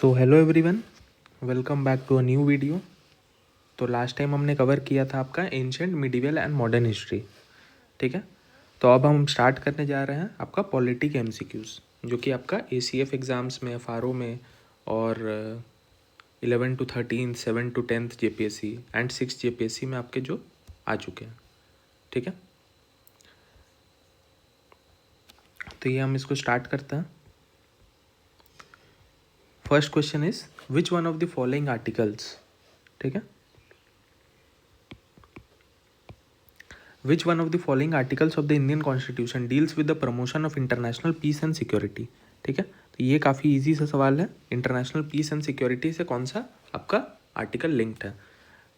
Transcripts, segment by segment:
So hello everyone, welcome back to a new video. तो last time हमने cover किया था आपका ancient medieval and modern history, ठीक है। तो अब हम स्टार्ट करने जा रहे हैं आपका पॉलिटिक एमसीक्यूज़, जो कि आपका एसीएफ एग्ज़ाम्स में, एफआरओ में और 11 to 13, 7 to 10 JPSC and 6 JPSC में आपके जो आ चुके हैं, ठीक है। तो ये हम इसको स्टार्ट करते हैं। First question is which one of the following articles, ठीक है, which one of the following articles of the Indian constitution deals with the promotion of international peace and security, ठीक है। तो ये काफ़ी इजी सा सवाल है। इंटरनेशनल पीस एंड सिक्योरिटी से कौन सा आपका आर्टिकल लिंक्ड है?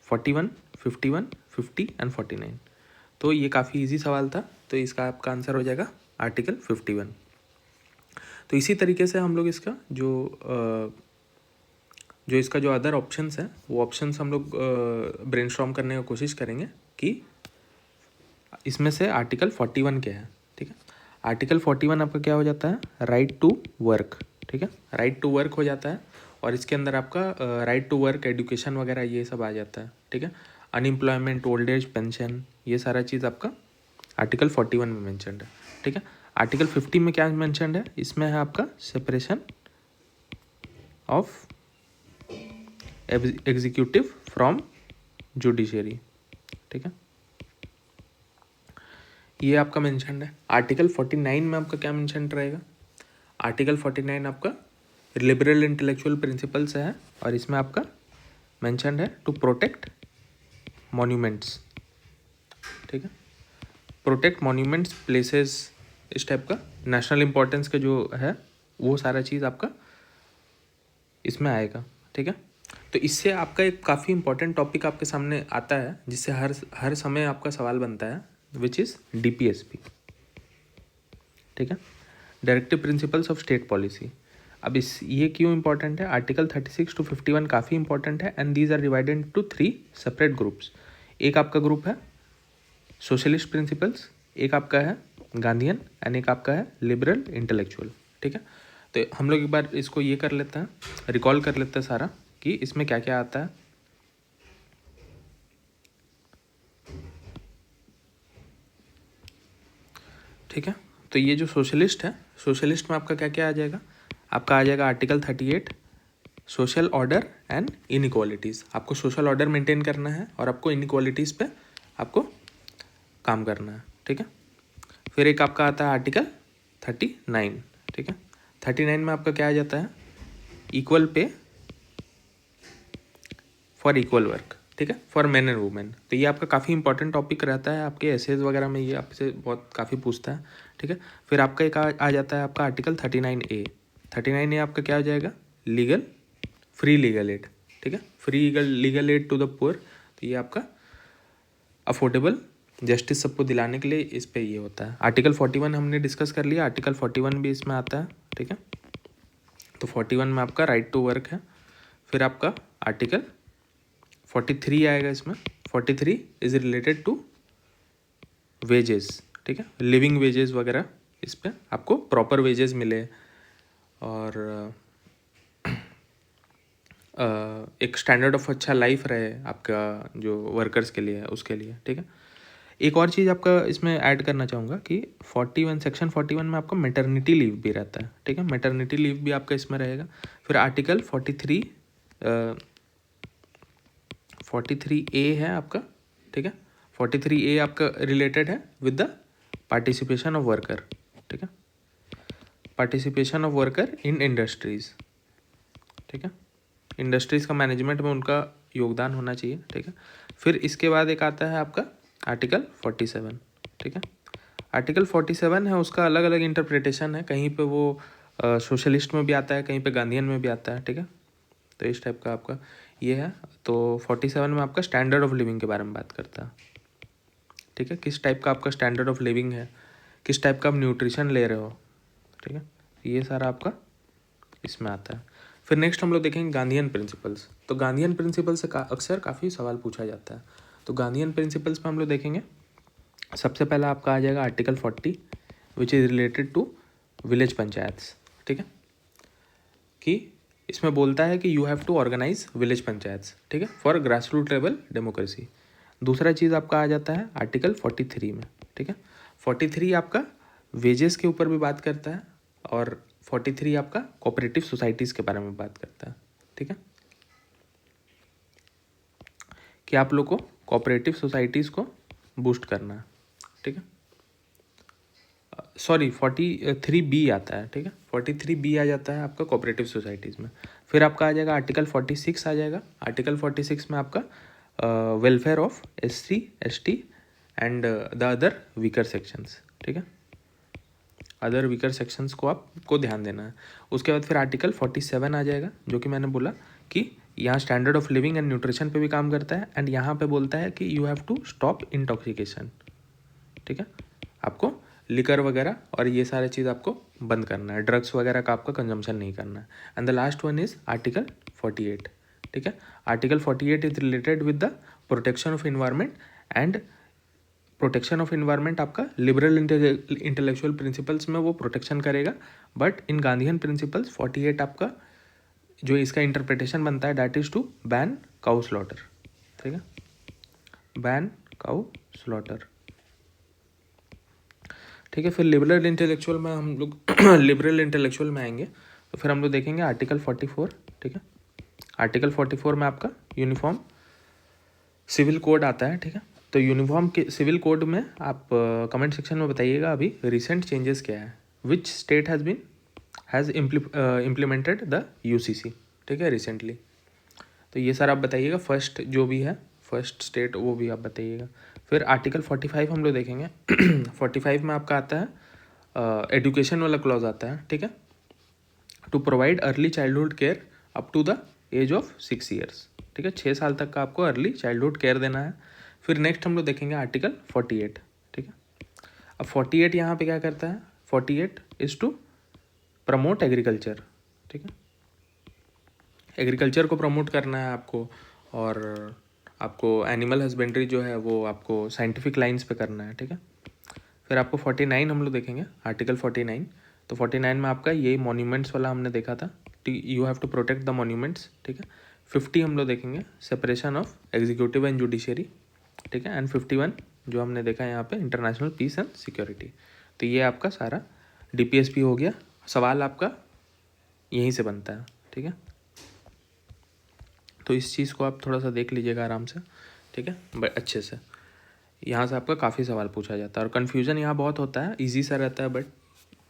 41, 51, 50 एंड 49। तो ये काफ़ी इजी सवाल था, तो इसका आपका आंसर हो जाएगा आर्टिकल 51। तो इसी तरीके से हम लोग इसका जो इसका जो अदर ऑप्शंस है वो ऑप्शंस हम लोग ब्रेनस्टॉर्म करने की कोशिश करेंगे कि इसमें से आर्टिकल 41 क्या है, ठीक है। आर्टिकल 41 आपका क्या हो जाता है? राइट टू वर्क, ठीक है। राइट टू वर्क हो जाता है और इसके अंदर आपका राइट टू वर्क, एजुकेशन वगैरह ये सब आ जाता है, ठीक है। अनएम्प्लॉयमेंट, ओल्ड एज पेंशन, ये सारा चीज़ आपका आर्टिकल 41 में मैंशनड है, ठीक है। आर्टिकल 50 में क्या मैंशनड है? इसमें है आपका separation of executive from judiciary, ठीक है। ये आपका मेंशनड है। आर्टिकल 49 में आपका क्या मेंशनड रहेगा? आर्टिकल 49 आपका लिबरल इंटेलेक्चुअल प्रिंसिपल्स है और इसमें आपका मेंशनड है टू प्रोटेक्ट मॉन्यूमेंट्स, ठीक है। प्रोटेक्ट मॉन्यूमेंट्स, प्लेसेस, इस टाइप का नेशनल इंपॉर्टेंस का जो है वो सारा चीज़ आपका इसमें आएगा, ठीक है। तो इससे आपका एक काफ़ी इंपॉर्टेंट टॉपिक आपके सामने आता है जिससे हर समय आपका सवाल बनता है, विच इज़ डीपीएसपी, ठीक है, directive principles of state policy. अब ये क्यों इंपॉर्टेंट है? आर्टिकल 36 to 51 काफ़ी इंपॉर्टेंट है and these are divided into 3 separate groups. एक आपका ग्रुप है सोशलिस्ट प्रिंसिपल्स, एक आपका है गांधीयन एंड एक आपका है लिबरल इंटेलेक्चुअल, ठीक है। तो हम लोग एक बार इसको ये कर लेते हैं, रिकॉल कर लेते हैं सारा कि इसमें क्या क्या आता है। ठीक है, तो ये जो सोशलिस्ट है, सोशलिस्ट में आपका क्या क्या आ जाएगा? आपका आ जाएगा article 38 social order and inequalities. आपको सोशल ऑर्डर मेंटेन करना है और आपको इनइक्वालिटीज़ पे आपको काम करना है, ठीक है। फिर एक आपका आता है आर्टिकल 39, ठीक है। 39 में आपका क्या आ जाता है? Equal pay for equal work, ठीक है, फॉर मैन एंड वुमेन। तो ये आपका काफ़ी इंपॉर्टेंट टॉपिक रहता है आपके एसेज वगैरह में, ये आपसे बहुत काफ़ी पूछता है, ठीक है। फिर आपका एक आ जाता है आपका आर्टिकल 39A। 39A आपका क्या हो जाएगा? लीगल, फ्री लीगल एड, ठीक है, free legal aid to the poor. तो ये आपका अफोर्डेबल जस्टिस सबको दिलाने के लिए इस पे ये होता है। आर्टिकल 41 हमने डिस्कस कर लिया, आर्टिकल 41 भी इसमें आता है, ठीक है। तो 41 में आपका राइट टू वर्क है। फिर आपका आर्टिकल 43 आएगा इसमें। 43 इज रिलेटेड टू वेजेस, ठीक है, लिविंग वेजेस वगैरह, इस पर आपको प्रॉपर वेजेस मिले और एक स्टैंडर्ड ऑफ अच्छा लाइफ रहे आपका जो वर्कर्स के लिए है उसके लिए, ठीक है। एक और चीज़ आपका इसमें ऐड करना चाहूँगा कि 41 सेक्शन 41 में आपका मैटरनिटी लीव भी रहता है, ठीक है। मैटरनिटी लीव भी आपका इसमें रहेगा। फिर आर्टिकल 43A है आपका, ठीक है। 43A आपका रिलेटेड है with the participation of worker, ठीक है, participation of worker in industries, ठीक है। इंडस्ट्रीज़ का मैनेजमेंट में उनका योगदान होना चाहिए, ठीक है। फिर इसके बाद एक आता है आपका आर्टिकल 47, ठीक है। आर्टिकल 47 है, उसका अलग अलग इंटरप्रिटेशन है, कहीं पे वो सोशलिस्ट में भी आता है, कहीं पे गांधीयन में भी आता है, ठीक है। तो इस टाइप का आपका ये है। तो 47 में आपका स्टैंडर्ड ऑफ लिविंग के बारे में बात करता है, ठीक है, किस टाइप का आपका स्टैंडर्ड ऑफ लिविंग है, किस टाइप का आप न्यूट्रिशन ले रहे हो, ठीक है, ये सारा आपका इसमें आता है। फिर नेक्स्ट हम लोग देखेंगे गांधीयन प्रिंसिपल्स। तो गांधीयन प्रिंसिपल से अक्सर काफ़ी सवाल पूछा जाता है। तो गांधीयन प्रिंसिपल्स में हम लोग देखेंगे, सबसे पहला आपका आ जाएगा article 40 which is related to village panchayats, ठीक है, कि इसमें बोलता है कि you have to organise village panchayats, ठीक है, for grass root level democracy. दूसरा चीज़ आपका आ जाता है आर्टिकल 43 में, ठीक है। 43 आपका वेजेस के ऊपर भी बात करता है और 43 आपका कोऑपरेटिव सोसाइटीज़ के बारे में बात करता है, ठीक है, कि आप लोग को कोऑपरेटिव सोसाइटीज़ को बूस्ट करना है, ठीक है। सॉरी 43B आता है, ठीक है, 43B आ जाता है आपका कोऑपरेटिव सोसाइटीज़ में। फिर आपका आ जाएगा आर्टिकल 46 आ जाएगा। आर्टिकल 46 में आपका welfare of SC ST and the other weaker sections, ठीक है, अदर वीकर सेक्शंस को आपको ध्यान देना है। उसके बाद फिर आर्टिकल 47 आ जाएगा, जो कि मैंने बोला कि यहाँ standard of living and nutrition पे भी काम करता है एंड यहाँ पे बोलता है कि you have to stop intoxication, ठीक है, आपको लिकर वगैरह और ये सारे चीज़ आपको बंद करना है, ड्रग्स वगैरह का आपका कंजम्पशन नहीं करना है। And the last one is article 48, ठीक है। Article 48 is related with the protection of environment and protection of environment आपका लिबरल इंटेलेक्चुअल प्रिंसिपल्स में वो प्रोटेक्शन करेगा, बट इन गांधीयन प्रिंसिपल्स 48 आपका जो इसका इंटरप्रिटेशन बनता है that is to ban cow slaughter, ठीक है, बैन काउ स्लॉटर, ठीक है। फिर लिबरल इंटेलेक्चुअल में हम लोग लिबरल इंटेलेक्चुअल में आएंगे तो फिर हम लोग देखेंगे आर्टिकल 44, ठीक है। आर्टिकल 44 में आपका यूनिफॉर्म सिविल कोड आता है, ठीक है। तो यूनिफॉर्म के सिविल कोड में आप कमेंट सेक्शन में बताइएगा अभी रिसेंट चेंजेस क्या है, which state has implemented the UCC, ठीक है, रिसेंटली। तो ये सर आप बताइएगा, फर्स्ट जो भी है फर्स्ट स्टेट वो भी आप बताइएगा। फिर आर्टिकल 45 हम लोग देखेंगे 45 में आपका आता है एजुकेशन वाला क्लॉज आता है, ठीक है, to provide early childhood care up to the age of 6 years, ठीक है, 6 साल तक का आपको अर्ली चाइल्डहुड केयर देना है। फिर नेक्स्ट हम लोग देखेंगे आर्टिकल 48, ठीक है। अब 48 यहाँ पे क्या करता है, 48 इज़ टू प्रमोट एग्रीकल्चर, ठीक है, एग्रीकल्चर को प्रमोट करना है आपको और आपको एनिमल हस्बेंड्री जो है वो आपको साइंटिफिक लाइंस पे करना है, ठीक है। फिर आपको 49 हम लोग देखेंगे आर्टिकल 49। तो 49 में आपका ये मॉन्यूमेंट्स वाला हमने देखा था, you have to protect the monuments, ठीक है। 50 हम लोग देखेंगे separation of executive and judiciary, ठीक है। एंड 51 जो हमने देखा है यहाँ पे इंटरनेशनल पीस एंड सिक्योरिटी। तो ये आपका सारा DPSP हो गया। सवाल आपका यहीं से बनता है, ठीक है। तो इस चीज़ को आप थोड़ा सा देख लीजिएगा आराम से, ठीक है, बट अच्छे से। यहाँ से आपका काफ़ी सवाल पूछा जाता है और कन्फ्यूज़न यहाँ बहुत होता है, ईजी सा रहता है बट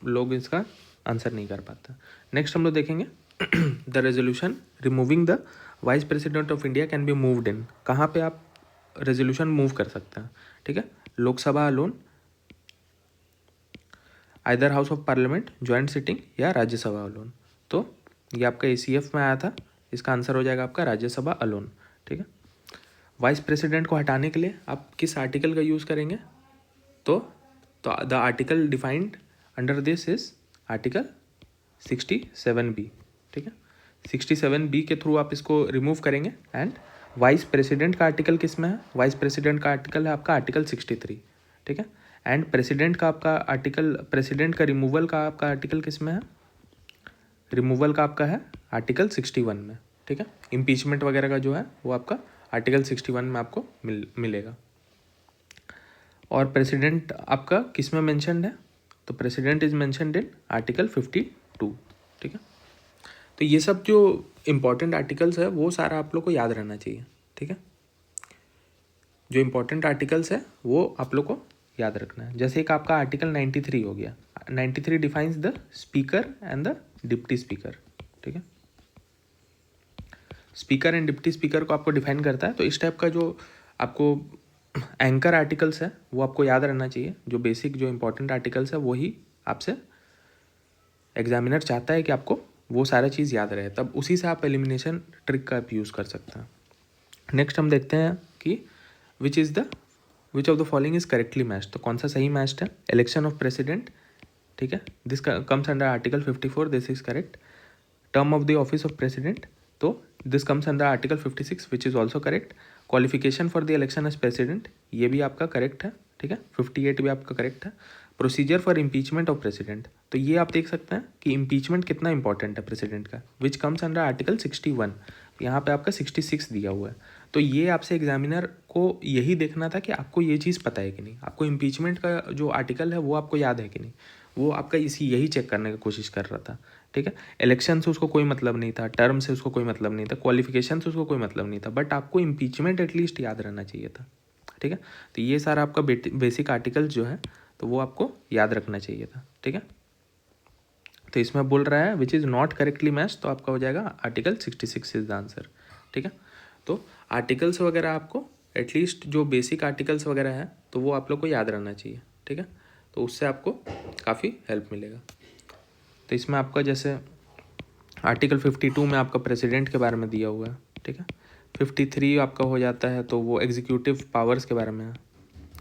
लोग इसका आंसर नहीं कर पाते। नेक्स्ट हम लोग देखेंगे the resolution removing the vice president of India can be moved in. कहाँ पे आप रेजोल्यूशन मूव कर सकते हैं, ठीक है, Lok Sabha alone, either house of parliament joint sitting या राज्यसभा अलोन। तो ये आपका ACF में आया था, इसका आंसर हो जाएगा आपका राज्यसभा अलोन, ठीक है। वाइस प्रेसिडेंट को हटाने के लिए आप किस आर्टिकल का यूज़ करेंगे, तो the article defined under this is article 67B, ठीक है। 67B के थ्रू आप इसको रिमूव करेंगे। एंड वाइस प्रेसिडेंट का आर्टिकल किस में है, वाइस प्रेसिडेंट का आर्टिकल है आपका आर्टिकल 63, ठीक है। एंड प्रेसिडेंट का आपका आर्टिकल, प्रेसिडेंट का रिमूवल का आपका आर्टिकल किस में है, रिमूवल का आपका है आर्टिकल 61 में, ठीक है। इम्पीचमेंट वगैरह का जो है वो आपका आर्टिकल 61 में आपको मिलेगा। और प्रेसिडेंट आपका किस में मेंशन्ड है, तो president is mentioned in article 52, ठीक है। तो ये सब जो इम्पोर्टेंट आर्टिकल्स है वो सारा आप लोग को याद रहना चाहिए, ठीक है। जो इम्पोर्टेंट आर्टिकल्स है वो आप लोग को याद रखना है। जैसे एक आपका आर्टिकल 93 हो गया, 93 defines the speaker and the deputy speaker, ठीक है। स्पीकर एंड डिप्टी स्पीकर को आपको डिफाइन करता है। तो इस टाइप का जो आपको एंकर आर्टिकल्स है वो आपको याद रहना चाहिए। जो बेसिक जो इंपॉर्टेंट आर्टिकल्स है वही आपसे एग्जामिनर चाहता है कि आपको वो सारा चीज़ याद रहे, तब उसी से आप एलिमिनेशन ट्रिक का आप यूज़ कर सकते हैं। नेक्स्ट हम देखते हैं कि विच of the following is correctly matched. तो कौन सा सही मैच्ड है, इलेक्शन ऑफ प्रेसिडेंट, ठीक है, this comes under article 54, this is correct. Term of the office of president, तो this comes under article 56 which is also correct. Qualification for the election as president, ये भी आपका correct है, ठीक है, 58 भी आपका करेक्ट है। Procedure for impeachment of president, तो ये आप देख सकते हैं कि इम्पीचमेंट कितना इंपॉर्टेंट है प्रेसिडेंट का, विच कम्स अंडर आर्टिकल 61, यहाँ पे आपका 66 दिया हुआ है। तो ये आपसे एग्जामिनर को यही देखना था कि आपको ये चीज़ पता है कि नहीं, आपको इम्पीचमेंट का जो आर्टिकल है वो आपको याद है कि नहीं, वो आपका यही चेक करने की कोशिश कर रहा था, ठीक है। इलेक्शन से उसको कोई मतलब नहीं था, टर्म से उसको कोई मतलब नहीं था, क्वालिफिकेशन से उसको कोई मतलब नहीं था, बट आपको इम्पीचमेंट एटलीस्ट याद रहना चाहिए था, ठीक है। तो ये सारा आपका बेसिक आर्टिकल्स जो है तो वो आपको याद रखना चाहिए था, ठीक है। तो इसमें बोल रहा है which is not correctly match, तो आपका हो जाएगा आर्टिकल 66 इज द आंसर, ठीक है। तो आर्टिकल्स वगैरह आपको एटलीस्ट जो बेसिक आर्टिकल्स वगैरह है तो वो आप लोग को याद रहना चाहिए, ठीक है। तो उससे आपको काफ़ी हेल्प मिलेगा। तो इसमें आपका जैसे आर्टिकल 52 में आपका प्रेसिडेंट के बारे में दिया हुआ है, ठीक है। 53 आपका हो जाता है तो वो एग्जीक्यूटिव पावर्स के बारे में है,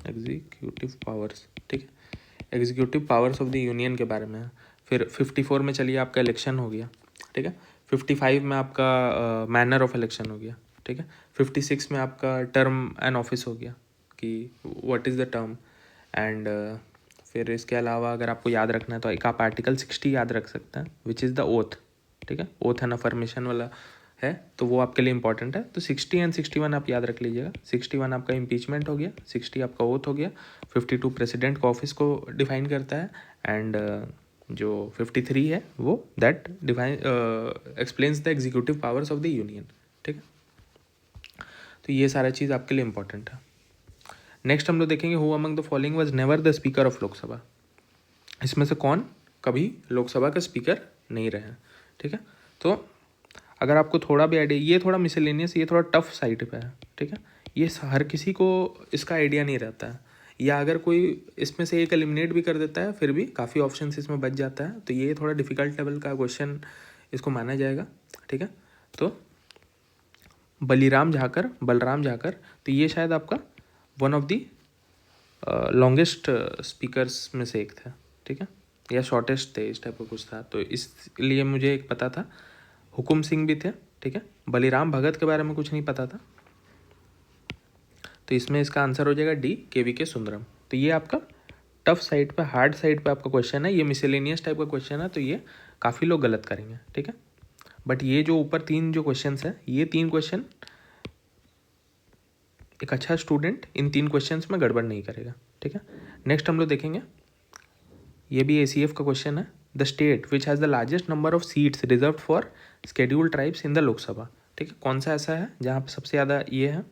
एग्जीक्यूटिव पावर्स, ठीक है, executive powers of the union के बारे में है। फिर 54 में चलिए आपका इलेक्शन हो गया, ठीक है। 55 में आपका मैनर ऑफ इलेक्शन हो गया, ठीक है। 56 में आपका टर्म एंड ऑफिस हो गया कि what is the term and फिर इसके अलावा अगर आपको याद रखना है तो एक आप आर्टिकल 60 याद रख सकते हैं विच इज़ द ओथ, ठीक है, ओथ एंड अफर्मेशन वाला है तो वो आपके लिए इंपॉर्टेंट है। तो 60 एंड 61 आप याद रख लीजिएगा। 61 आपका इम्पीचमेंट हो गया, 60 आपका ओथ हो गया, 52 प्रेसिडेंट का ऑफिस को डिफाइन करता है एंड जो 53 है वो that define explains the executive powers of the union, ठीक है। तो ये सारा चीज़ आपके लिए इंपॉर्टेंट है। नेक्स्ट हम लोग देखेंगे who among the following was never the speaker of Lok Sabha, इसमें से कौन कभी लोकसभा का स्पीकर नहीं रहे, ठीक है। तो अगर आपको थोड़ा भी आइडिया, ये थोड़ा मिसलेनियस, ये थोड़ा टफ साइड पे है, ठीक है, ये हर किसी को इसका आइडिया नहीं रहता है, या अगर कोई इसमें से एक एलिमिनेट भी कर देता है फिर भी काफ़ी ऑप्शन इसमें बच जाता है, तो ये थोड़ा डिफिकल्ट लेवल का क्वेश्चन इसको माना जाएगा, ठीक है। तो बलराम झाकर, तो ये शायद आपका one of the longest speakers में से एक थे, ठीक है, या शॉर्टेस्ट थे, इस टाइप का कुछ था, तो इसलिए मुझे एक पता था। हुकुम सिंह भी थे, ठीक है। बलिराम भगत के बारे में कुछ नहीं पता था, तो इसमें इसका आंसर हो जाएगा डी, KVK सुंदरम। तो ये आपका टफ साइड पे, हार्ड साइड पे आपका क्वेश्चन है, ये मिसलेनियस टाइप का क्वेश्चन है, तो ये काफ़ी लोग गलत करेंगे, ठीक है। बट ये जो ऊपर 3 जो क्वेश्चन है, ये 3 क्वेश्चन एक अच्छा स्टूडेंट इन 3 क्वेश्चंस में गड़बड़ नहीं करेगा, ठीक है। नेक्स्ट हम लोग देखेंगे, ये भी ACF का क्वेश्चन है, the state which has the largest number of seats reserve for scheduled tribes in the Lok Sabha, ठीक है, कौन सा ऐसा है जहाँ पे सबसे ज़्यादा ये है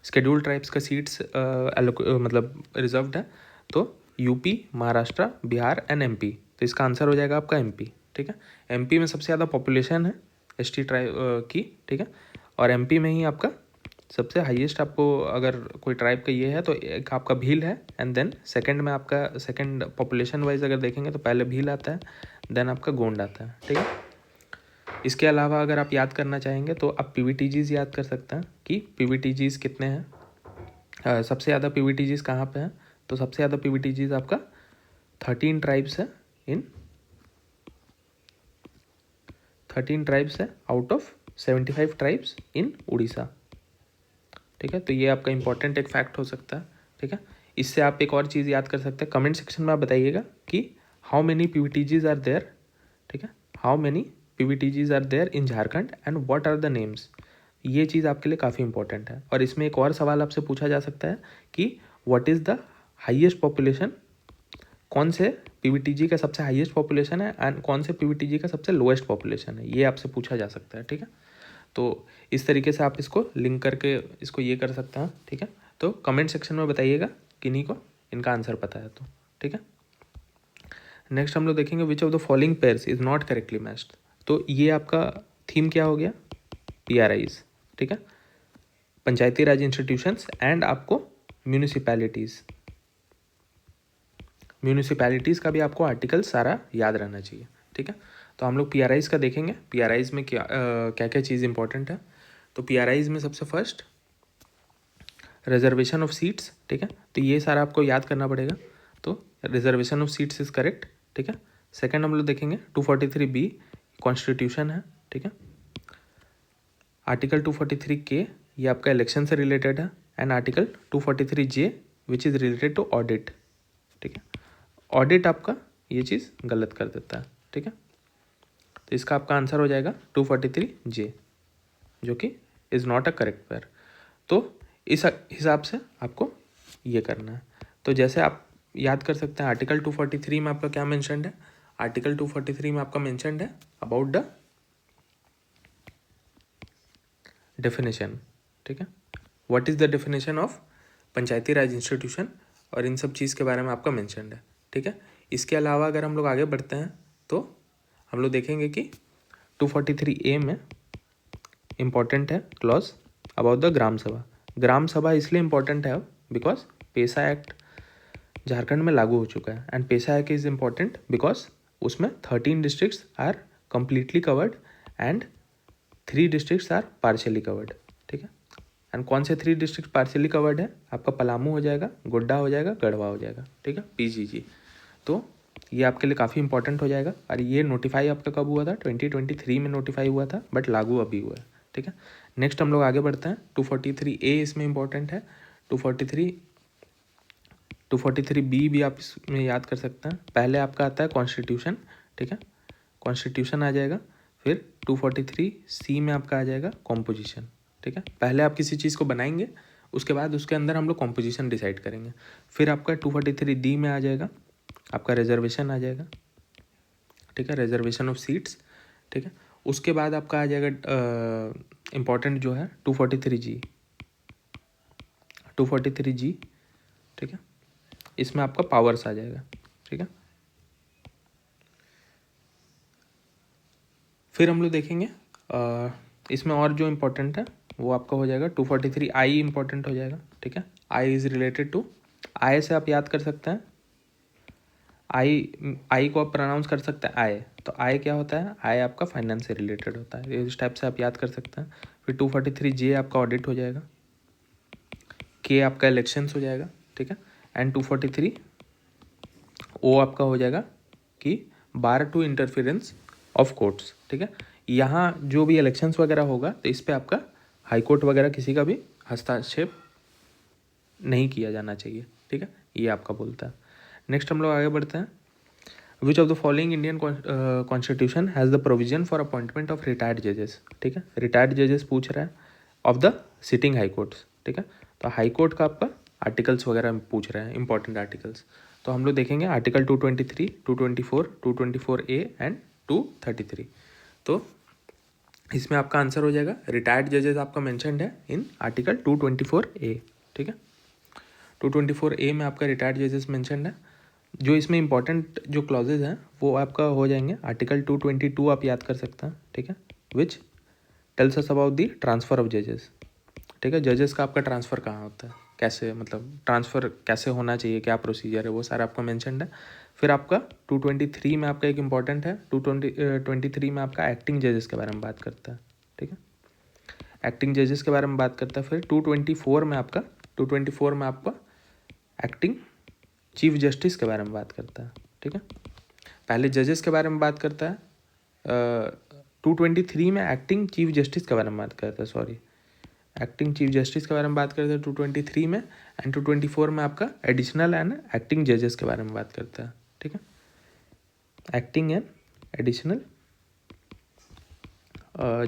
शेड्यूल्ड ट्राइब्स का सीट्स मतलब रिजर्व्ड है, तो UP, Maharashtra, Bihar and MP, तो इसका आंसर हो जाएगा आपका MP, ठीक है। MP में सबसे ज़्यादा पॉपुलेशन है ST ट्राइब की, ठीक है, और MP में ही आपका सबसे हाईएस्ट आपको अगर कोई ट्राइब का ये है तो एक आपका भील है, एंड देन सेकंड में आपका सेकंड पॉपुलेशन वाइज अगर देखेंगे तो पहले भील आता है, देन आपका गोंड आता है, ठीक है। इसके अलावा अगर आप याद करना चाहेंगे तो आप PVTGs याद कर सकते हैं कि PVTGs कितने हैं, सबसे ज़्यादा PVTGs कहाँ पे हैं, तो सबसे ज़्यादा PVTGs आपका 13 ट्राइब्स है, इन 13 ट्राइब्स है out of 75 tribes in Orissa, ठीक है। तो ये आपका इंपॉर्टेंट एक फैक्ट हो सकता है, ठीक है। इससे आप एक और चीज़ याद कर सकते हैं, कमेंट सेक्शन में आप बताइएगा कि how many PVTGs are there, ठीक है, how many PVTGs are there in Jharkhand and what are the names, ये चीज़ आपके लिए काफ़ी इंपॉर्टेंट है। और इसमें एक और सवाल आपसे पूछा जा सकता है कि what is the highest population, कौन से PVTG का सबसे हाईएस्ट पॉपुलेशन है एंड कौन से PVTG का सबसे लोएस्ट पॉपुलेशन है, ये आपसे पूछा जा सकता है, ठीक है। तो इस तरीके से आप इसको लिंक करके इसको ये कर सकते हैं, ठीक है। तो कमेंट सेक्शन में बताइएगा किन्हीं को इनका आंसर पता है तो, ठीक है। नेक्स्ट हम लोग देखेंगे which of the following pairs is not correctly matched, तो ये आपका थीम क्या हो गया, PRIs, ठीक है, पंचायती राज इंस्टीट्यूशंस एंड आपको म्यूनिसिपैलिटीज़ का भी आपको आर्टिकल सारा याद रहना चाहिए, ठीक है। तो हम लोग PRIs का देखेंगे, PRIs में क्या क्या चीज़ इंपॉर्टेंट है। तो PRIs में सबसे फर्स्ट रिजर्वेशन ऑफ सीट्स, ठीक है, तो ये सारा आपको याद करना पड़ेगा, तो reservation of seats is correct, ठीक है। सेकंड हम लोग देखेंगे 243B कॉन्स्टिट्यूशन है, ठीक है। आर्टिकल 243K ये आपका इलेक्शन से रिलेटेड है, and article 243J which is related to audit, ठीक है। ऑडिट आपका ये चीज़ गलत कर देता है, ठीक है। तो इसका आपका आंसर हो जाएगा 243J, जो कि is not a correct pair. तो इस हिसाब से आपको ये करना है। तो जैसे आप याद कर सकते हैं आर्टिकल 243 में आपका क्या मेंशन्ड है, आर्टिकल 243 में आपका मेंशन्ड है अबाउट द डेफिनेशन, ठीक है। What is the definition of Panchayati Raj institution, और इन सब चीज़ के बारे में आपका मेंशन्ड है, ठीक है। इसके अलावा अगर हम लोग आगे बढ़ते हैं तो हम लोग देखेंगे कि 243A में इम्पॉर्टेंट है क्लॉज अबाउट द ग्राम सभा। ग्राम सभा इसलिए इम्पॉर्टेंट है बिकॉज पेसा एक्ट झारखंड में लागू हो चुका है, and PESA act is important because उसमें 13 districts are completely covered and 3 districts are partially covered, ठीक है। एंड कौन से 3 डिस्ट्रिक्ट पार्शियली कवर्ड है, आपका पलामू हो जाएगा, गोड्डा हो जाएगा, गढ़वा हो जाएगा, ठीक है, PGG। तो ये आपके लिए काफ़ी इंपॉर्टेंट हो जाएगा। और ये नोटिफाई आपका कब हुआ था, 2023 में नोटिफाई हुआ था, बट लागू अभी हुआ है, ठीक है। नेक्स्ट हम लोग आगे बढ़ते हैं। 243A इसमें इंपॉर्टेंट है। 243B भी आप इसमें याद कर सकते हैं। पहले आपका आता है कॉन्स्टिट्यूशन, ठीक है, कॉन्स्टिट्यूशन आ जाएगा। फिर 243C में आपका आ जाएगा कॉम्पोजिशन, ठीक है। पहले आप किसी चीज़ को बनाएंगे, उसके बाद उसके अंदर हम लोग कॉम्पोजिशन डिसाइड करेंगे। फिर आपका 243D में आ जाएगा आपका रिजर्वेशन आ जाएगा, ठीक है, रिजर्वेशन ऑफ सीट्स, ठीक है। उसके बाद आपका आ जाएगा इम्पॉर्टेंट जो है 243G, ठीक है। इसमें आपका पावर्स आ जाएगा, ठीक है। फिर हम लोग देखेंगे इसमें और जो इम्पोर्टेंट है वो आपका हो जाएगा 243I इम्पोर्टेंट हो जाएगा, ठीक है। आई इज़ रिलेटेड टू, आई से आप याद कर सकते हैं, आई को आप प्रोनाउंस कर सकते हैं आय। तो आय क्या होता है, आय आपका फाइनेंस से रिलेटेड होता है, इस टाइप से आप याद कर सकते हैं। फिर 243J आपका ऑडिट हो जाएगा, के आपका इलेक्शंस हो जाएगा, ठीक है। एंड 243O आपका हो जाएगा कि बार टू इंटरफेरेंस ऑफ कोर्ट्स, ठीक है। यहाँ जो भी इलेक्शंस वगैरह होगा तो इस पर आपका हाई कोर्ट वगैरह किसी का भी हस्तक्षेप नहीं किया जाना चाहिए, ठीक है, ये आपका बोलता है। नेक्स्ट हम लोग आगे बढ़ते हैं। Which of the following Indian constitution has the provision for appointment of retired जजेस, ठीक है। रिटायर्ड जजेस पूछ रहा है of the sitting high courts, ठीक है। तो हाई कोर्ट का आपका आर्टिकल्स वगैरह पूछ रहे हैं, इंपॉर्टेंट आर्टिकल्स। तो हम लोग देखेंगे आर्टिकल 223, 224, 224A एंड 233। तो इसमें आपका आंसर हो जाएगा रिटायर्ड जजेस आपका मेंशन्ड है इन आर्टिकल 224A, ठीक है। 224A में आपका रिटायर्ड जजेस मेंशन्ड है। जो इसमें इंपॉर्टेंट जो क्लॉजेज हैं वो आपका हो जाएंगे आर्टिकल 222 आप याद कर सकते हैं, ठीक है, which tells us about the transfer of जजेस, ठीक है। जजेस का आपका ट्रांसफ़र कहाँ होता है, कैसे, मतलब ट्रांसफ़र कैसे होना चाहिए, क्या प्रोसीजर है, वो सारा आपका मेंशन्ड है। फिर आपका 223 में आपका एक इंपॉर्टेंट है, 223 में आपका एक्टिंग जजेस के बारे में बात करता है, ठीक है, एक्टिंग जजेस के बारे में बात करता है। फिर 224 में आपका एक्टिंग चीफ जस्टिस के बारे में बात करता है, ठीक है। पहले जजेस के बारे में बात करता है, 223 में एक्टिंग चीफ जस्टिस के बारे में बात करता है, सॉरी, एक्टिंग चीफ जस्टिस के बारे में बात करता है 223 में। एंड 224 में आपका एडिशनल एंड एक्टिंग जजेस के बारे में बात करता है, ठीक है, एक्टिंग एंड एडिशनल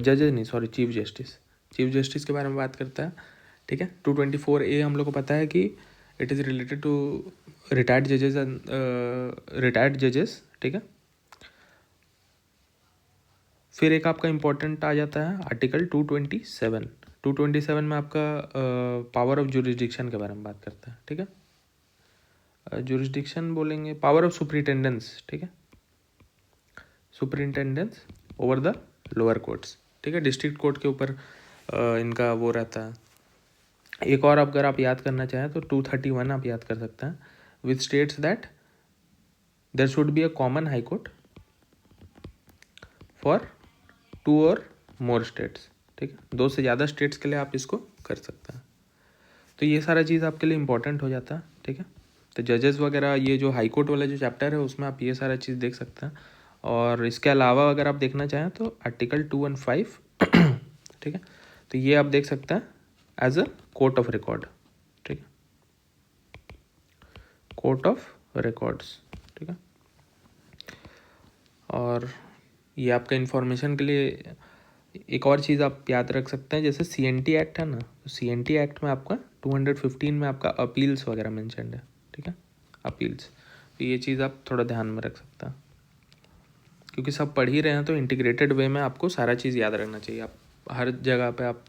जजेस नहीं, सॉरी, चीफ जस्टिस के बारे में बात करता है, ठीक है। 224A हम लोग को पता है कि it is related to retired जजेस, ठीक है। फिर एक आपका इम्पोर्टेंट आ जाता है आर्टिकल 227 में आपका पावर ऑफ जुरिस्डिक्शन के बारे में बात करता है, ठीक है। जुरिस्डिक्शन बोलेंगे पावर ऑफ सुपरिटेंडेंस, ठीक है, superintendence over the lower courts, ठीक है, डिस्ट्रिक्ट कोर्ट के ऊपर इनका वो रहता है। एक और अगर आप याद करना चाहें तो 231 आप याद कर सकते हैं, which states that there should be a common high court for 2 और मोर स्टेट्स, ठीक है, 2 से ज़्यादा स्टेट्स के लिए आप इसको कर सकते हैं। तो ये सारा चीज़ आपके लिए इंपॉर्टेंट हो जाता है, ठीक है। तो जजेस वगैरह ये जो हाई कोर्ट वाला जो चैप्टर है उसमें आप ये सारा चीज़ देख सकते हैं। और इसके अलावा अगर आप देखना चाहें तो आर्टिकल 215 ठीक है, तो ये आप देख सकते हैं as a court of record, ठीक है, कोर्ट ऑफ रिकॉर्ड्स, ठीक है। और ये आपका इन्फॉर्मेशन के लिए एक और चीज़ आप याद रख सकते हैं, जैसे CNT एक्ट है ना, तो CNT एक्ट में आपका 215 में आपका अपील्स वगैरह मेंशन्ड है, ठीक है, अपील्स। तो ये चीज़ आप थोड़ा ध्यान में रख सकते हैं, क्योंकि सब पढ़ ही रहे हैं तो इंटीग्रेटेड वे में आपको सारा चीज़ याद रखना चाहिए, आप हर जगह पे आप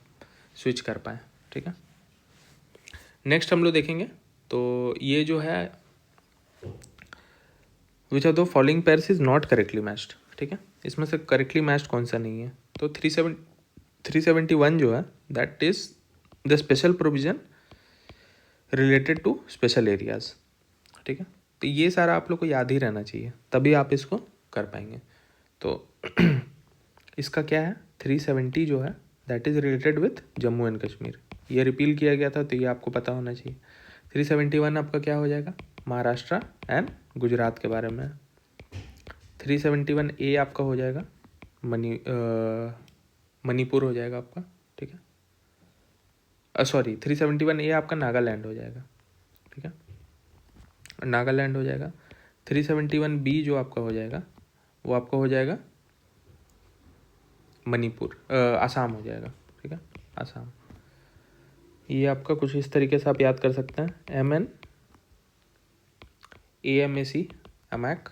स्विच कर पाएँ, ठीक है। नेक्स्ट हम लोग देखेंगे, तो ये जो है which are the following pairs is not correctly matched, ठीक है। इसमें से करेक्टली मैच्ड कौन सा नहीं है, तो 371 जो है that is the special provision related to special areas, ठीक है। तो ये सारा आप लोग को याद ही रहना चाहिए, तभी आप इसको कर पाएंगे। तो इसका क्या है, 370 जो है that is related with Jammu and Kashmir, ये रिपील किया गया था, तो ये आपको पता होना चाहिए। 371 आपका क्या हो जाएगा, महाराष्ट्र एंड गुजरात के बारे में। 371A आपका हो जाएगा मणिपुर हो जाएगा आपका, ठीक है। सॉरी 371A आपका नागालैंड हो जाएगा, ठीक है, नागालैंड हो जाएगा। 371B जो आपका हो जाएगा वो आपका हो जाएगा मणिपुर, आसाम हो जाएगा, ठीक है, आसाम। ये आपका कुछ इस तरीके से आप याद कर सकते हैं, MN AMAC अमैक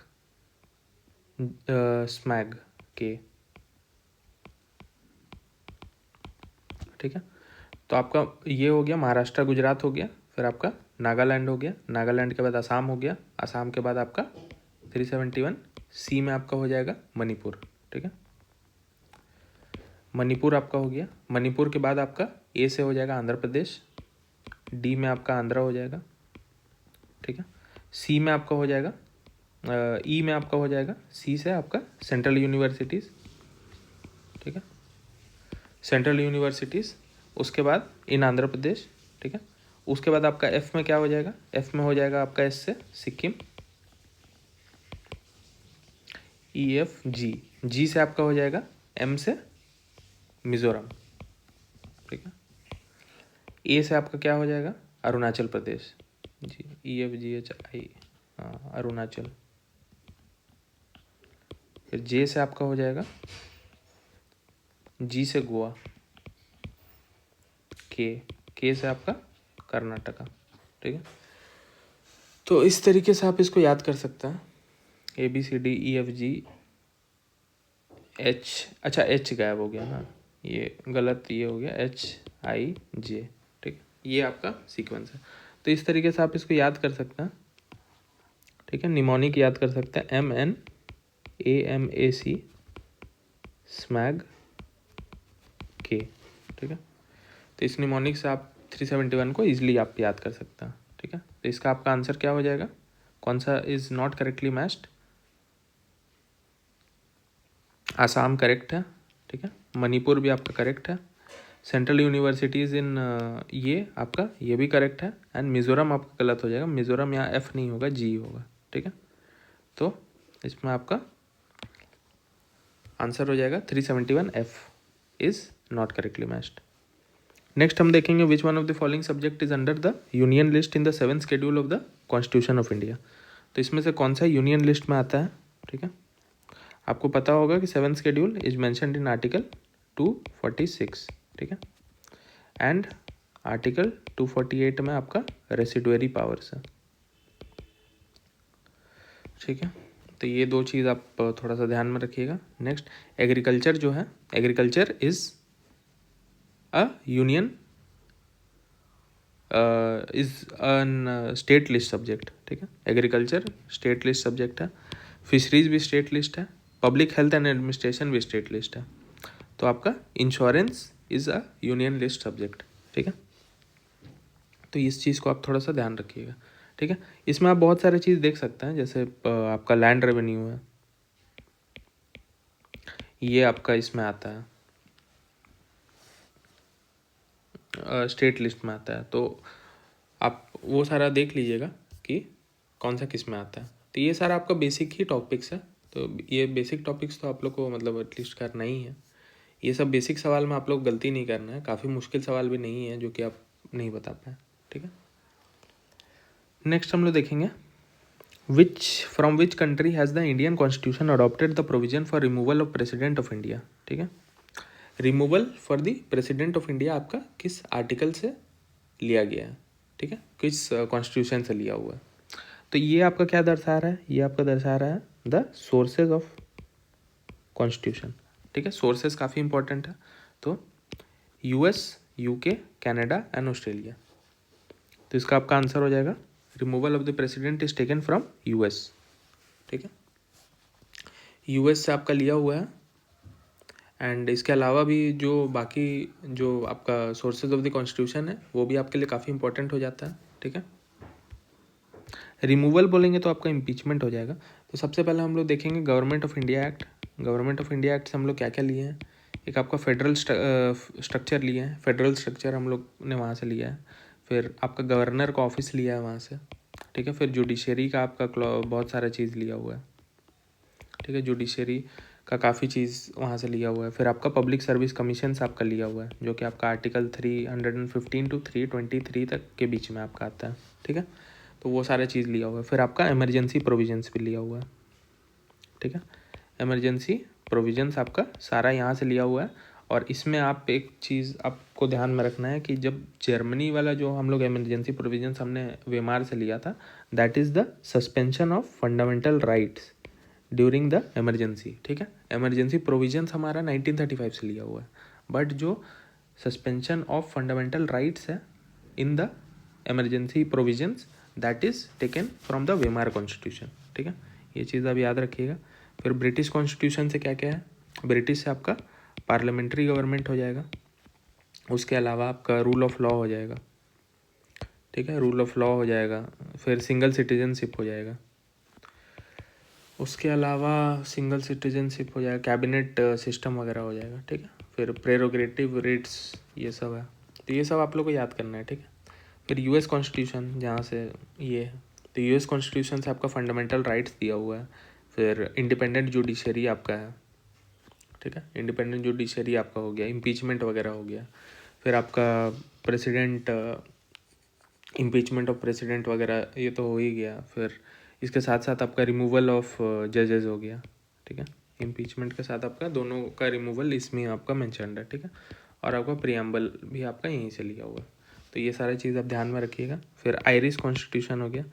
स्मैग के, ठीक है। तो आपका ये हो गया महाराष्ट्र गुजरात हो गया, फिर आपका नागालैंड हो गया, नागालैंड के बाद आसाम हो गया, आसाम के बाद आपका 371C में आपका हो जाएगा मणिपुर, ठीक है। मणिपुर आपका हो गया, मणिपुर के बाद आपका A से हो जाएगा आंध्र प्रदेश, D में आपका आंध्रा हो जाएगा, ठीक है। C में आपका हो जाएगा E में आपका हो जाएगा, C से आपका सेंट्रल यूनिवर्सिटीज़, ठीक है, सेंट्रल यूनिवर्सिटीज़। उसके बाद इन आंध्र प्रदेश, ठीक है। उसके बाद आपका F में क्या हो जाएगा, F में हो जाएगा आपका S से सिक्किम, EFG, G से आपका हो जाएगा M से मिजोरम, ठीक है। A से आपका क्या हो जाएगा, अरुणाचल प्रदेश, जी EFGHI, हाँ अरुणाचल। फिर J से आपका हो जाएगा, G से गोवा, K से आपका कर्नाटका, ठीक है। तो इस तरीके से आप इसको याद कर सकते हैं, ABCDEFG H, अच्छा H गायब हो गया ना, ये गलत, ये हो गया HIJ, ठीक, ये आपका सीक्वेंस है। तो इस तरीके से आप इसको याद कर सकते हैं, ठीक है। निमोनिक याद कर सकते हैं, MNAMAC स्मैग के, ठीक है। तो इस निमोनिक से आप 371 को ईजिली आप याद कर सकते हैं, ठीक है। तो इसका आपका आंसर क्या हो जाएगा, कौन सा is not correctly matched, Assam correct है, ठीक है, मणिपुर भी आपका करेक्ट है, सेंट्रल यूनिवर्सिटीज़ इन ये आपका ये भी करेक्ट है, एंड मिज़ोरम आपका गलत हो जाएगा, मिज़ोरम यहाँ F नहीं होगा, G होगा, ठीक है। तो इसमें आपका आंसर हो जाएगा 371F is not correctly matched. Next हम देखेंगे विच one of the following subject is under the union list in the 7th schedule of the constitution of India. तो इसमें से कौन सा यूनियन लिस्ट में आता है, ठीक है। आपको पता होगा कि 7th schedule is mentioned in article 246, ठीक है, एंड आर्टिकल 248 में आपका रेसिडुअरी पावर्स है, ठीक है। तो ये दो चीज़ आप थोड़ा सा ध्यान में रखिएगा। नेक्स्ट एग्रीकल्चर जो है, agriculture is a union is an state list subject, ठीक है। एग्रीकल्चर स्टेट लिस्ट सब्जेक्ट है, फिशरीज भी स्टेट लिस्ट है, पब्लिक हेल्थ एंड एडमिनिस्ट्रेशन भी स्टेट लिस्ट है। तो आपका insurance is a union list subject, ठीक है। तो इस चीज़ को आप थोड़ा सा ध्यान रखिएगा, ठीक है। इसमें आप बहुत सारे चीज़ देख सकते हैं, जैसे आपका लैंड रेवेन्यू है, ये आपका इसमें आता है, स्टेट लिस्ट में आता है। तो आप वो सारा देख लीजिएगा कि कौन सा किस में आता है। तो ये सारा आपका बेसिक ही टॉपिक्स है, तो ये बेसिक टॉपिक्स तो आप लोग को मतलब एटलीस्ट करना ही है। ये सब बेसिक सवाल में आप लोग गलती नहीं करना है, काफ़ी मुश्किल सवाल भी नहीं है जो कि आप नहीं बता पाए, ठीक है। नेक्स्ट हम लोग देखेंगे which from which country has the Indian constitution adopted the provision for removal of president of India, ठीक है। Removal for the president of India आपका किस आर्टिकल से लिया गया है, ठीक है, किस कॉन्स्टिट्यूशन से लिया हुआ है। तो ये आपका क्या दर्शा रहा है, ये आपका दर्शा रहा है द सोर्सेज ऑफ कॉन्स्टिट्यूशन, ठीक है। सोर्सेज काफ़ी इंपॉर्टेंट है। तो US, UK, Canada and Australia. तो इसका आपका आंसर हो जाएगा removal of the president is taken from US, ठीक है। यूएस से आपका लिया हुआ है। एंड इसके अलावा भी जो बाकी जो आपका सोर्सेज ऑफ द कॉन्स्टिट्यूशन है वो भी आपके लिए काफ़ी इंपॉर्टेंट हो जाता है, ठीक है। रिमूवल बोलेंगे तो आपका इम्पीचमेंट हो जाएगा। तो सबसे पहले हम लोग देखेंगे government of India act. Government of India act से हम लोग क्या क्या लिए हैं। एक आपका फेडरल स्ट्रक्चर लिए हैं, फेडरल स्ट्रक्चर हम लोग ने वहाँ से लिया है। फिर आपका गवर्नर का ऑफिस लिया है वहाँ से, ठीक है। फिर जुडिशरी का आपका बहुत सारा चीज़ लिया हुआ है, ठीक है। जुडिशरी का काफ़ी चीज़ वहाँ से लिया हुआ है। फिर आपका पब्लिक सर्विस कमीशन से आपका लिया हुआ है, जो कि आपका आर्टिकल 315 टू 323 तक के बीच में आपका आता है, ठीक है। तो वो सारा चीज़ लिया हुआ है। फिर आपका इमरजेंसी प्रोविजंस भी लिया हुआ है, ठीक है। इमरजेंसी प्रोविजंस आपका सारा यहाँ से लिया हुआ है। और इसमें आप एक चीज़ आपको ध्यान में रखना है कि जब जर्मनी वाला जो हम लोग इमरजेंसी प्रोविजंस हमने वेमार से लिया था, that is the suspension of fundamental rights during the emergency, ठीक है। इमरजेंसी प्रोविजंस हमारा 1935 से लिया हुआ है, बट जो सस्पेंशन ऑफ फंडामेंटल राइट्स है in the emergency provisions that is taken from the Weimar constitution, ठीक है। ये चीज़ आप याद रखिएगा। फिर ब्रिटिश कॉन्स्टिट्यूशन से क्या क्या है। ब्रिटिश से आपका पार्लियामेंट्री गवर्नमेंट हो जाएगा। उसके अलावा आपका रूल ऑफ लॉ हो जाएगा, ठीक है, रूल ऑफ लॉ हो जाएगा। फिर सिंगल सिटीजनशिप हो जाएगा। उसके अलावा सिंगल सिटीजनशिप हो जाएगा, कैबिनेट सिस्टम वगैरह हो जाएगा, ठीक है। फिर प्रेरोगेटिव रेट्स ये सब है। तो ये सब आप लोग को याद करना है, ठीक है। फिर यूएस कॉन्स्टिट्यूशन जहाँ से ये है, तो यूएस कॉन्स्टिट्यूशन से आपका फंडामेंटल राइट्स दिया हुआ है। फिर इंडिपेंडेंट जुडिशरी आपका है, ठीक है। इंडिपेंडेंट जुडिशरी आपका हो गया, इम्पीचमेंट वगैरह हो गया। फिर आपका प्रेसिडेंट, इम्पीचमेंट ऑफ प्रेसिडेंट वगैरह ये तो हो ही गया। फिर इसके साथ साथ आपका रिमूवल ऑफ जजेस हो गया, ठीक है। इम्पीचमेंट के साथ आपका दोनों का रिमूवल इसमें आपका मेंशन्ड है, ठीक है। और आपका प्रियम्बल भी आपका यहीं से लिया हुआ है। तो ये सारी चीज़ आप ध्यान में रखिएगा। फिर आयरिश कॉन्स्टिट्यूशन हो गया।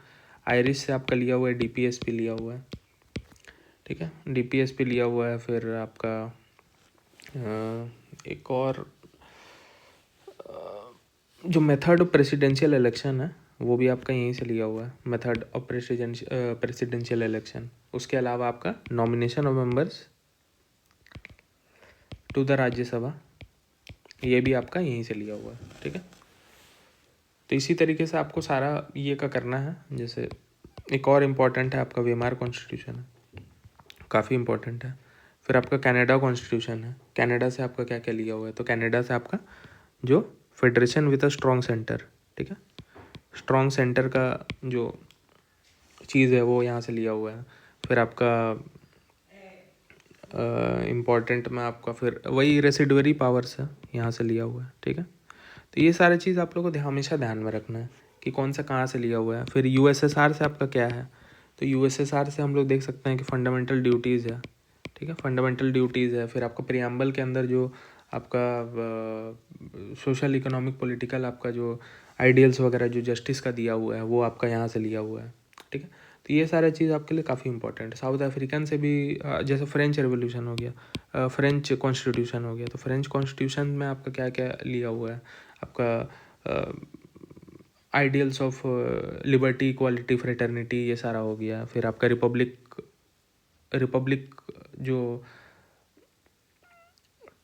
आयरिश से आपका लिया हुआ है डीपीएसपी लिया हुआ है, ठीक है। डीपीएसपी लिया हुआ है। फिर आपका एक और जो मेथड ऑफ प्रेसिडेंशियल इलेक्शन है वो भी आपका यहीं से लिया हुआ है, मेथड ऑफ प्रेसिडेंशियल इलेक्शन। उसके अलावा आपका nomination of members to the Rajya Sabha, ये भी आपका यहीं से लिया हुआ है, ठीक है। तो इसी तरीके से आपको सारा ये का करना है। जैसे एक और इम्पॉर्टेंट है आपका वेमार कॉन्स्टिट्यूशन है, काफ़ी इम्पोर्टेंट है। फिर आपका कनाडा कॉन्स्टिट्यूशन है। कनाडा से आपका क्या क्या लिया हुआ है। तो कनाडा से आपका जो federation with a strong centre, ठीक है, स्ट्रॉन्ग सेंटर का जो चीज़ है वो यहाँ से लिया हुआ है। फिर आपका इम्पॉर्टेंट में आपका फिर वही रेसिडुअरी पावर्स है यहाँ से लिया हुआ है, ठीक है। तो ये सारी चीज़ आप लोगों को हमेशा ध्यान में रखना है कि कौन सा कहाँ से लिया हुआ है। फिर यूएसएसआर से आपका क्या है। तो यूएसएसआर से हम लोग देख सकते हैं कि फंडामेंटल ड्यूटीज़ है, ठीक है, फंडामेंटल ड्यूटीज़ है। फिर आपका प्रियम्बल के अंदर जो आपका सोशल इकोनॉमिक पॉलिटिकल आपका जो आइडियल्स वगैरह जो जस्टिस का दिया हुआ है वो आपका यहाँ से लिया हुआ है, ठीक है। तो ये सारा चीज़ आपके लिए काफ़ी इंपॉर्टेंट है। साउथ अफ्रीकन से भी जैसे फ्रेंच रेवोल्यूशन हो गया, फ्रेंच कॉन्स्टिट्यूशन हो गया। तो फ्रेंच कॉन्स्टिट्यूशन में आपका क्या क्या लिया हुआ है। आपका ideals of liberty, equality, fraternity, ये सारा हो गया। फिर आपका रिपब्लिक जो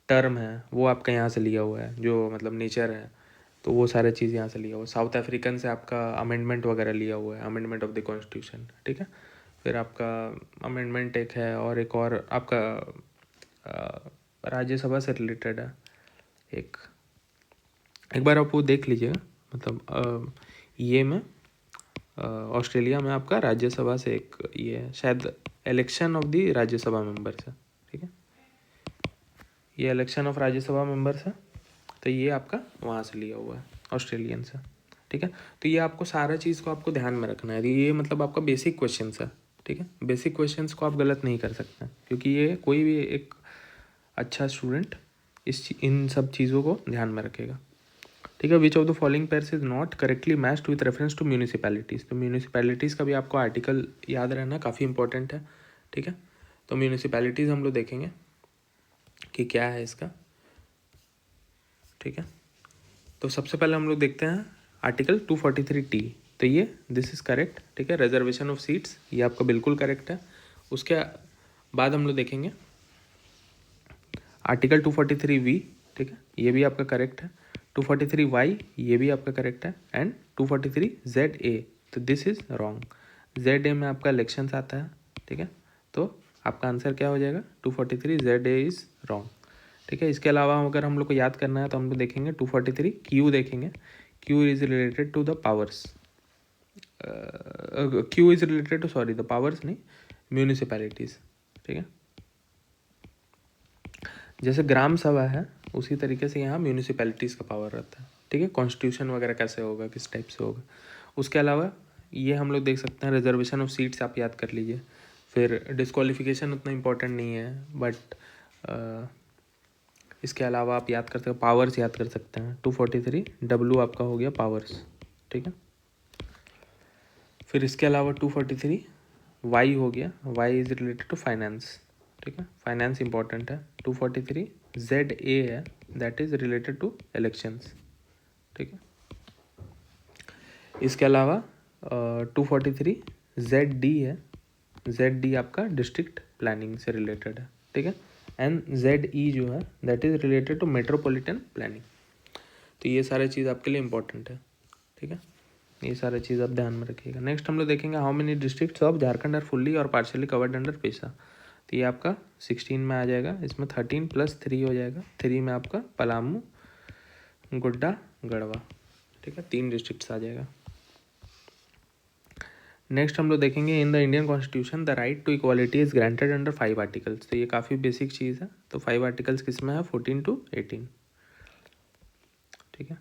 टर्म है वो आपका यहाँ से लिया हुआ है, जो मतलब नेचर है। तो वो सारे चीज़ यहाँ से लिया हुआ है। साउथ अफ्रीकन से आपका अमेंडमेंट वगैरह लिया हुआ है, अमेंडमेंट ऑफ द कॉन्स्टिट्यूशन, ठीक है। फिर आपका अमेंडमेंट एक है और एक और आपका राज्यसभा से रिलेटेड है। एक एक बार आप वो देख लीजिएगा, मतलब ये में ऑस्ट्रेलिया में आपका राज्यसभा से एक ये है, शायद election of the Rajya Sabha members है, ठीक है। ये इलेक्शन ऑफ राज्यसभा मेंबर्स है। तो ये आपका वहाँ से लिया हुआ है, ऑस्ट्रेलियन से, ठीक है। तो ये आपको सारा चीज़ को आपको ध्यान में रखना है, ये मतलब आपका बेसिक क्वेश्चन है, ठीक है। बेसिक क्वेश्चंस को आप गलत नहीं कर सकते क्योंकि ये कोई भी एक अच्छा स्टूडेंट इन सब चीज़ों को ध्यान में रखेगा, ठीक है। Which of the following pairs is not correctly matched with reference to municipalities. तो म्यूनिसिपैलिटीज़ का भी आपको आर्टिकल याद रहना काफ़ी इंपॉर्टेंट है, ठीक है। तो म्यूनिसिपैलिटीज़ हम लोग देखेंगे कि क्या है इसका, ठीक है। तो सबसे पहले हम लोग देखते हैं आर्टिकल 243T। तो ये दिस इज़ करेक्ट, ठीक है। रिजर्वेशन ऑफ सीट्स ये आपका बिल्कुल करेक्ट है। उसके बाद हम लोग देखेंगे आर्टिकल 243V, ठीक है, ये भी आपका करेक्ट है। 243Y ये भी आपका करेक्ट है। एंड 243ZA, तो दिस इज़ रॉन्ग। ZA में आपका इलेक्शंस आता है, ठीक है। तो आपका आंसर क्या हो जाएगा, 243ZA इज़ रॉन्ग, ठीक है। इसके अलावा अगर हम लोग को याद करना है तो हम लोग देखेंगे 243Q देखेंगे। Q is related to the powers, Q is related to sorry the powers नहीं, म्यूनिसिपैलिटीज़, ठीक है। जैसे ग्राम सभा है उसी तरीके से यहाँ म्यूनिसिपैलिटीज़ का पावर रहता है, ठीक है। कॉन्स्टिट्यूशन वगैरह कैसे होगा, किस टाइप से होगा। उसके अलावा ये हम लोग देख सकते हैं रिजर्वेशन ऑफ सीट्स आप याद कर लीजिए। फिर डिस्क्वालिफिकेशन उतना इम्पोर्टेंट नहीं है, बट इसके अलावा आप याद करते हो पावर्स याद कर सकते हैं। 243W आपका हो गया पावर्स, ठीक है। फिर इसके अलावा 243Y हो गया, Y is related to finance, ठीक है। फाइनेंस इंपॉर्टेंट है। 243ZA है, that is related to elections, ठीक है। इसके अलावा 243ZD है, ZD आपका डिस्ट्रिक्ट प्लानिंग से रिलेटेड है, ठीक है। एंड ZE जो है that is related to metropolitan planning. तो ये सारे चीज़ आपके लिए इंपॉर्टेंट है, ठीक है। ये सारे चीज़ आप ध्यान में रखिएगा। नेक्स्ट हम लोग देखेंगे how many districts of Jharkhand are fully और पार्शियली कवर्ड अंडर पेशा। तो ये आपका 16 में आ जाएगा। इसमें 13 + 3 हो जाएगा। 3 में आपका पलामू, गोड्डा, गढ़वा, ठीक है, 3 डिस्ट्रिक्ट्स आ जाएगा। नेक्स्ट हम लोग देखेंगे in the Indian constitution the right to equality is granted under 5 articles. तो ये काफ़ी बेसिक चीज़ है। तो 5 आर्टिकल्स किस में है, 14 to 18, ठीक है।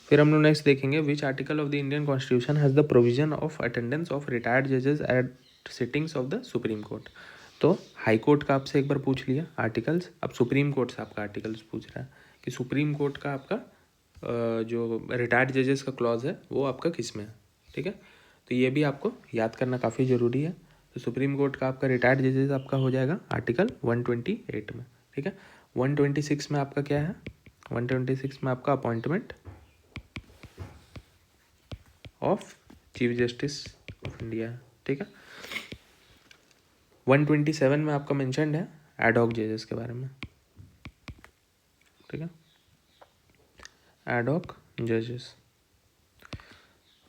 फिर हम लोग नेक्स्ट देखेंगे which article of the Indian constitution has the provision of attendance of retired जजेस at sittings of the supreme court. तो हाई कोर्ट का आपसे एक बार पूछ लिया आर्टिकल्स, अब सुप्रीम कोर्ट से आपका आर्टिकल्स पूछ रहा है कि सुप्रीम कोर्ट का आपका जो रिटायर्ड जजेस का क्लॉज है वो आपका किस में है, ठीक है। तो ये भी आपको याद करना काफ़ी ज़रूरी है। तो सुप्रीम कोर्ट का आपका रिटायर्ड जजेस आपका हो जाएगा आर्टिकल 128 में, ठीक है। 126 में आपका क्या है, 126 में आपका appointment of chief justice of India है, ठीक है। 127 में आपका मेंशन्ड है एडहॉक जजेस के बारे में, ठीक है, एडहॉक जजेस।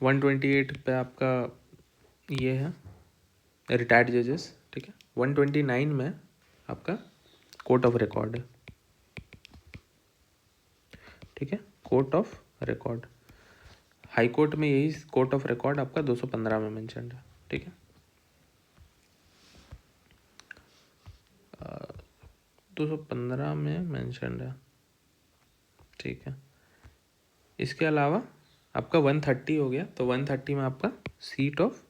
128 पे आपका ये है रिटायर्ड जजेस, ठीक है। 129 में आपका कोर्ट ऑफ रिकॉर्ड है, ठीक है, court of record. High court में यही कोर्ट ऑफ रिकॉर्ड आपका 215 में मेंशन्ड है, ठीक है। 215 में मेंशन्ड है, ठीक है। इसके अलावा आपका 130 हो गया। तो 130 में आपका सीट ऑफ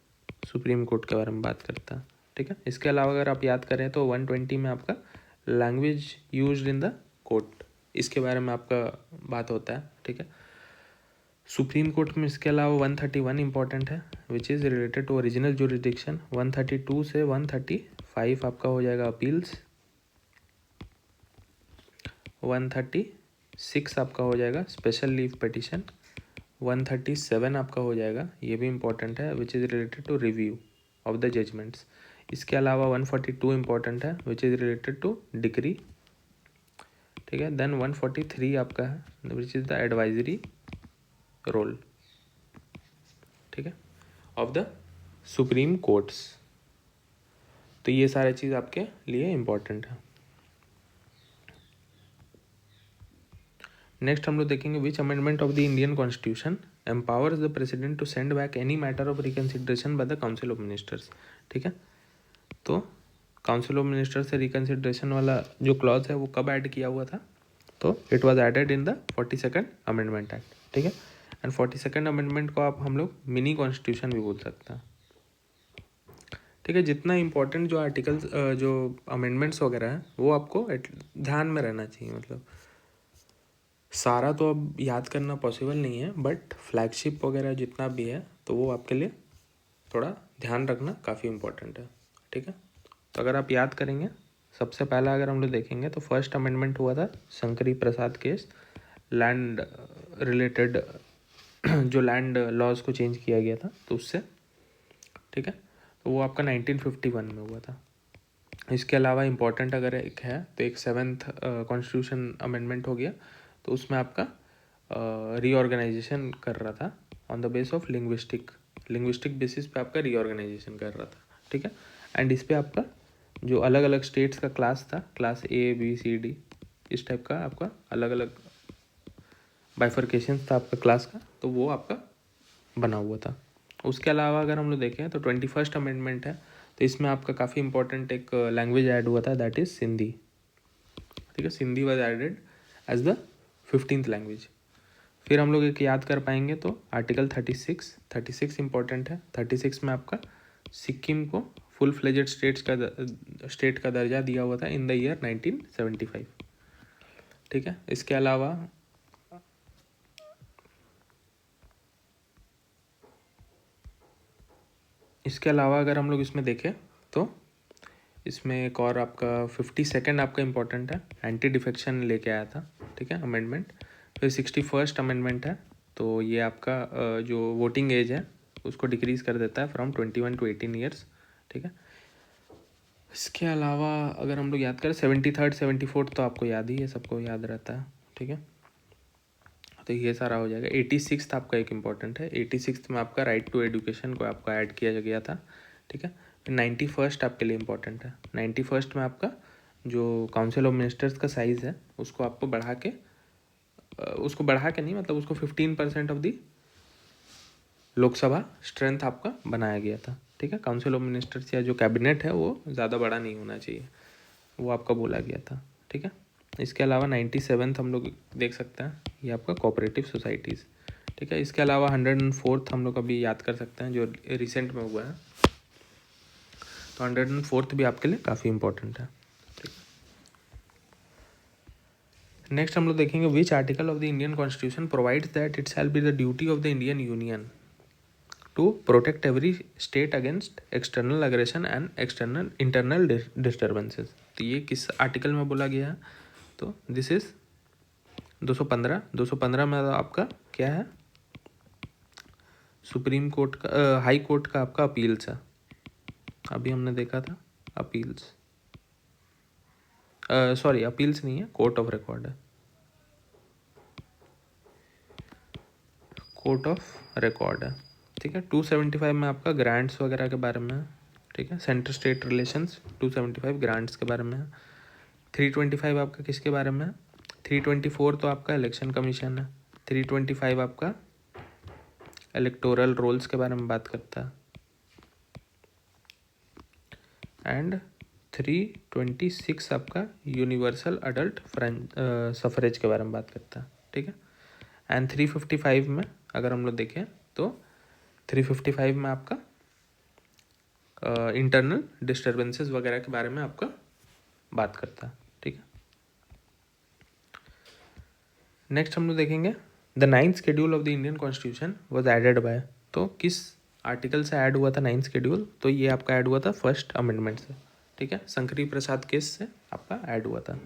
सुप्रीम कोर्ट के बारे में बात करता है, ठीक है। इसके अलावा अगर आप याद करें तो 120 में आपका language used in the court, इसके बारे में आपका बात होता है, ठीक है। सुप्रीम कोर्ट में इसके अलावा 131 इंपॉर्टेंट है which is related to original jurisdiction. 132 से 135 आपका हो जाएगा अपील्स। 136 आपका हो जाएगा स्पेशल लीव पिटिशन। 137 आपका हो जाएगा, ये भी इम्पोर्टेंट है, which is related to review of the judgements. इसके अलावा 142 इम्पोर्टेंट है which is related to decree, ठीक है। देन 143 आपका है which is the advisory role, ठीक है, ऑफ द सुप्रीम कोर्ट्स। तो ये सारे चीज़ आपके लिए इम्पोर्टेंट है। नेक्स्ट हम लोग देखेंगे which amendment of the Indian constitution empowers the president to send back any matter of reconsideration by the council of ministers, ठीक है। तो काउंसिल ऑफ मिनिस्टर से रिकन्सिडरेशन वाला जो क्लॉज है वो कब ऐड किया हुआ था, तो it was added in the 42nd amendment act, ठीक है। एंड 42nd अमेंडमेंट को आप हम लोग मिनी कॉन्स्टिट्यूशन भी बोल सकते हैं। ठीक है, जितना इम्पोर्टेंट जो आर्टिकल्स जो अमेंडमेंट्स वगैरह हैं वो आपको ध्यान में रहना चाहिए। मतलब सारा तो अब याद करना पॉसिबल नहीं है, बट फ्लैगशिप वगैरह जितना भी है तो वो आपके लिए थोड़ा ध्यान रखना काफ़ी इम्पोर्टेंट है। ठीक है, तो अगर आप याद करेंगे, सबसे पहला अगर हम लोग देखेंगे तो फर्स्ट अमेंडमेंट हुआ था शंकरी प्रसाद केस, लैंड रिलेटेड जो लैंड लॉज को चेंज किया गया था तो उससे। ठीक है, तो वो आपका 1951 में हुआ था। इसके अलावा इम्पोर्टेंट अगर एक है तो एक 7th कॉन्स्टिट्यूशन अमेंडमेंट हो गया, तो उसमें आपका रीऑर्गेनाइजेशन कर रहा था on the base of linguistic basis पे आपका रीऑर्गेनाइजेशन कर रहा था। ठीक है, एंड इस पे आपका जो अलग अलग स्टेट्स का क्लास था, class A B C D, इस टाइप का आपका अलग अलग बाइफर्केशन था आपका क्लास का, तो वो आपका बना हुआ था। उसके अलावा अगर हम लोग देखें तो 21st अमेंडमेंट है, तो इसमें आपका काफ़ी इंपॉर्टेंट एक लैंग्वेज ऐड हुआ था, दैट इज़ सिंधी। ठीक है, Sindhi was added as the 15th language. फिर हम लोग एक याद कर पाएंगे तो आर्टिकल 36 इंपॉर्टेंट है। 36 में आपका सिक्किम को फुल फ्लेजेड स्टेट का दर्जा दिया हुआ था इन द ईयर 1975। ठीक है, इसके अलावा अगर हम लोग इसमें देखें तो इसमें एक और आपका 52nd आपका इम्पोर्टेंट है, एंटी डिफेक्शन लेके आया था। ठीक है, अमेंडमेंट। फिर 61st अमेंडमेंट है, तो ये आपका जो वोटिंग एज है उसको डिक्रीज़ कर देता है फ्रॉम 21 to 18 ईयर्स। ठीक है, इसके अलावा अगर हम लोग याद करें 73rd 74th तो आपको याद ही है, सबको याद रहता है। ठीक है, तो ये सारा हो जाएगा। 86th आपका एक इम्पॉर्टेंट है, 86th में आपका राइट टू एजुकेशन को आपका ऐड किया गया था। ठीक है, फिर 91st आपके लिए इम्पोर्टेंट है। 91st में आपका जो काउंसिल ऑफ मिनिस्टर्स का साइज़ है उसको आपको बढ़ा के नहीं, मतलब उसको 15% ऑफ दी लोकसभा स्ट्रेंथ आपका बनाया गया था। ठीक है, काउंसिल ऑफ मिनिस्टर्स या जो कैबिनेट है वो ज़्यादा बड़ा नहीं होना चाहिए, वो आपका बोला गया था। ठीक है, इसके अलावा 97th हम लोग देख सकते हैं, ये आपका कोऑपरेटिव सोसाइटीज़। ठीक है, इसके अलावा 104th हम लोग अभी याद कर सकते हैं जो रिसेंट में हुआ है, तो 104th भी आपके लिए काफ़ी इंपॉर्टेंट है। ठीक है, नेक्स्ट हम लोग देखेंगे which article of the Indian constitution provides that it shall be the duty of the Indian union to protect every state against external aggression and external internal disturbances. तो ये किस आर्टिकल में बोला गया है, तो दिस इज 215 में आपका क्या है, सुप्रीम कोर्ट का हाई कोर्ट का आपका अपील्स है। अभी हमने देखा था अपील्स, सॉरी अपील्स नहीं है, कोर्ट ऑफ रिकॉर्ड है, कोर्ट ऑफ रिकॉर्ड है। ठीक है, 275 में आपका ग्रांट्स वगैरह के बारे में है। ठीक है, सेंटर स्टेट रिलेशंस 275 ग्रांट्स के बारे में है। 325 आपका किसके बारे में है, 324 तो आपका इलेक्शन कमीशन है। 325 आपका इलेक्टोरल रोल्स के बारे में बात करता है। एंड 326 आपका यूनिवर्सल अडल्ट सफरेज के बारे में बात करता है। ठीक है, एंड 355 में अगर हम लोग देखें तो 355 में आपका इंटरनल डिस्टर्बेंसेस वगैरह के बारे में आपका बात करता है। ठीक है, नेक्स्ट हम लोग देखेंगे the 9th schedule of the Indian constitution was added by, तो किस आर्टिकल से ऐड हुआ था 9th शेड्यूल, तो ये आपका ऐड हुआ था फर्स्ट अमेंडमेंट से। ठीक है, शंकरी प्रसाद केस से आपका ऐड हुआ था।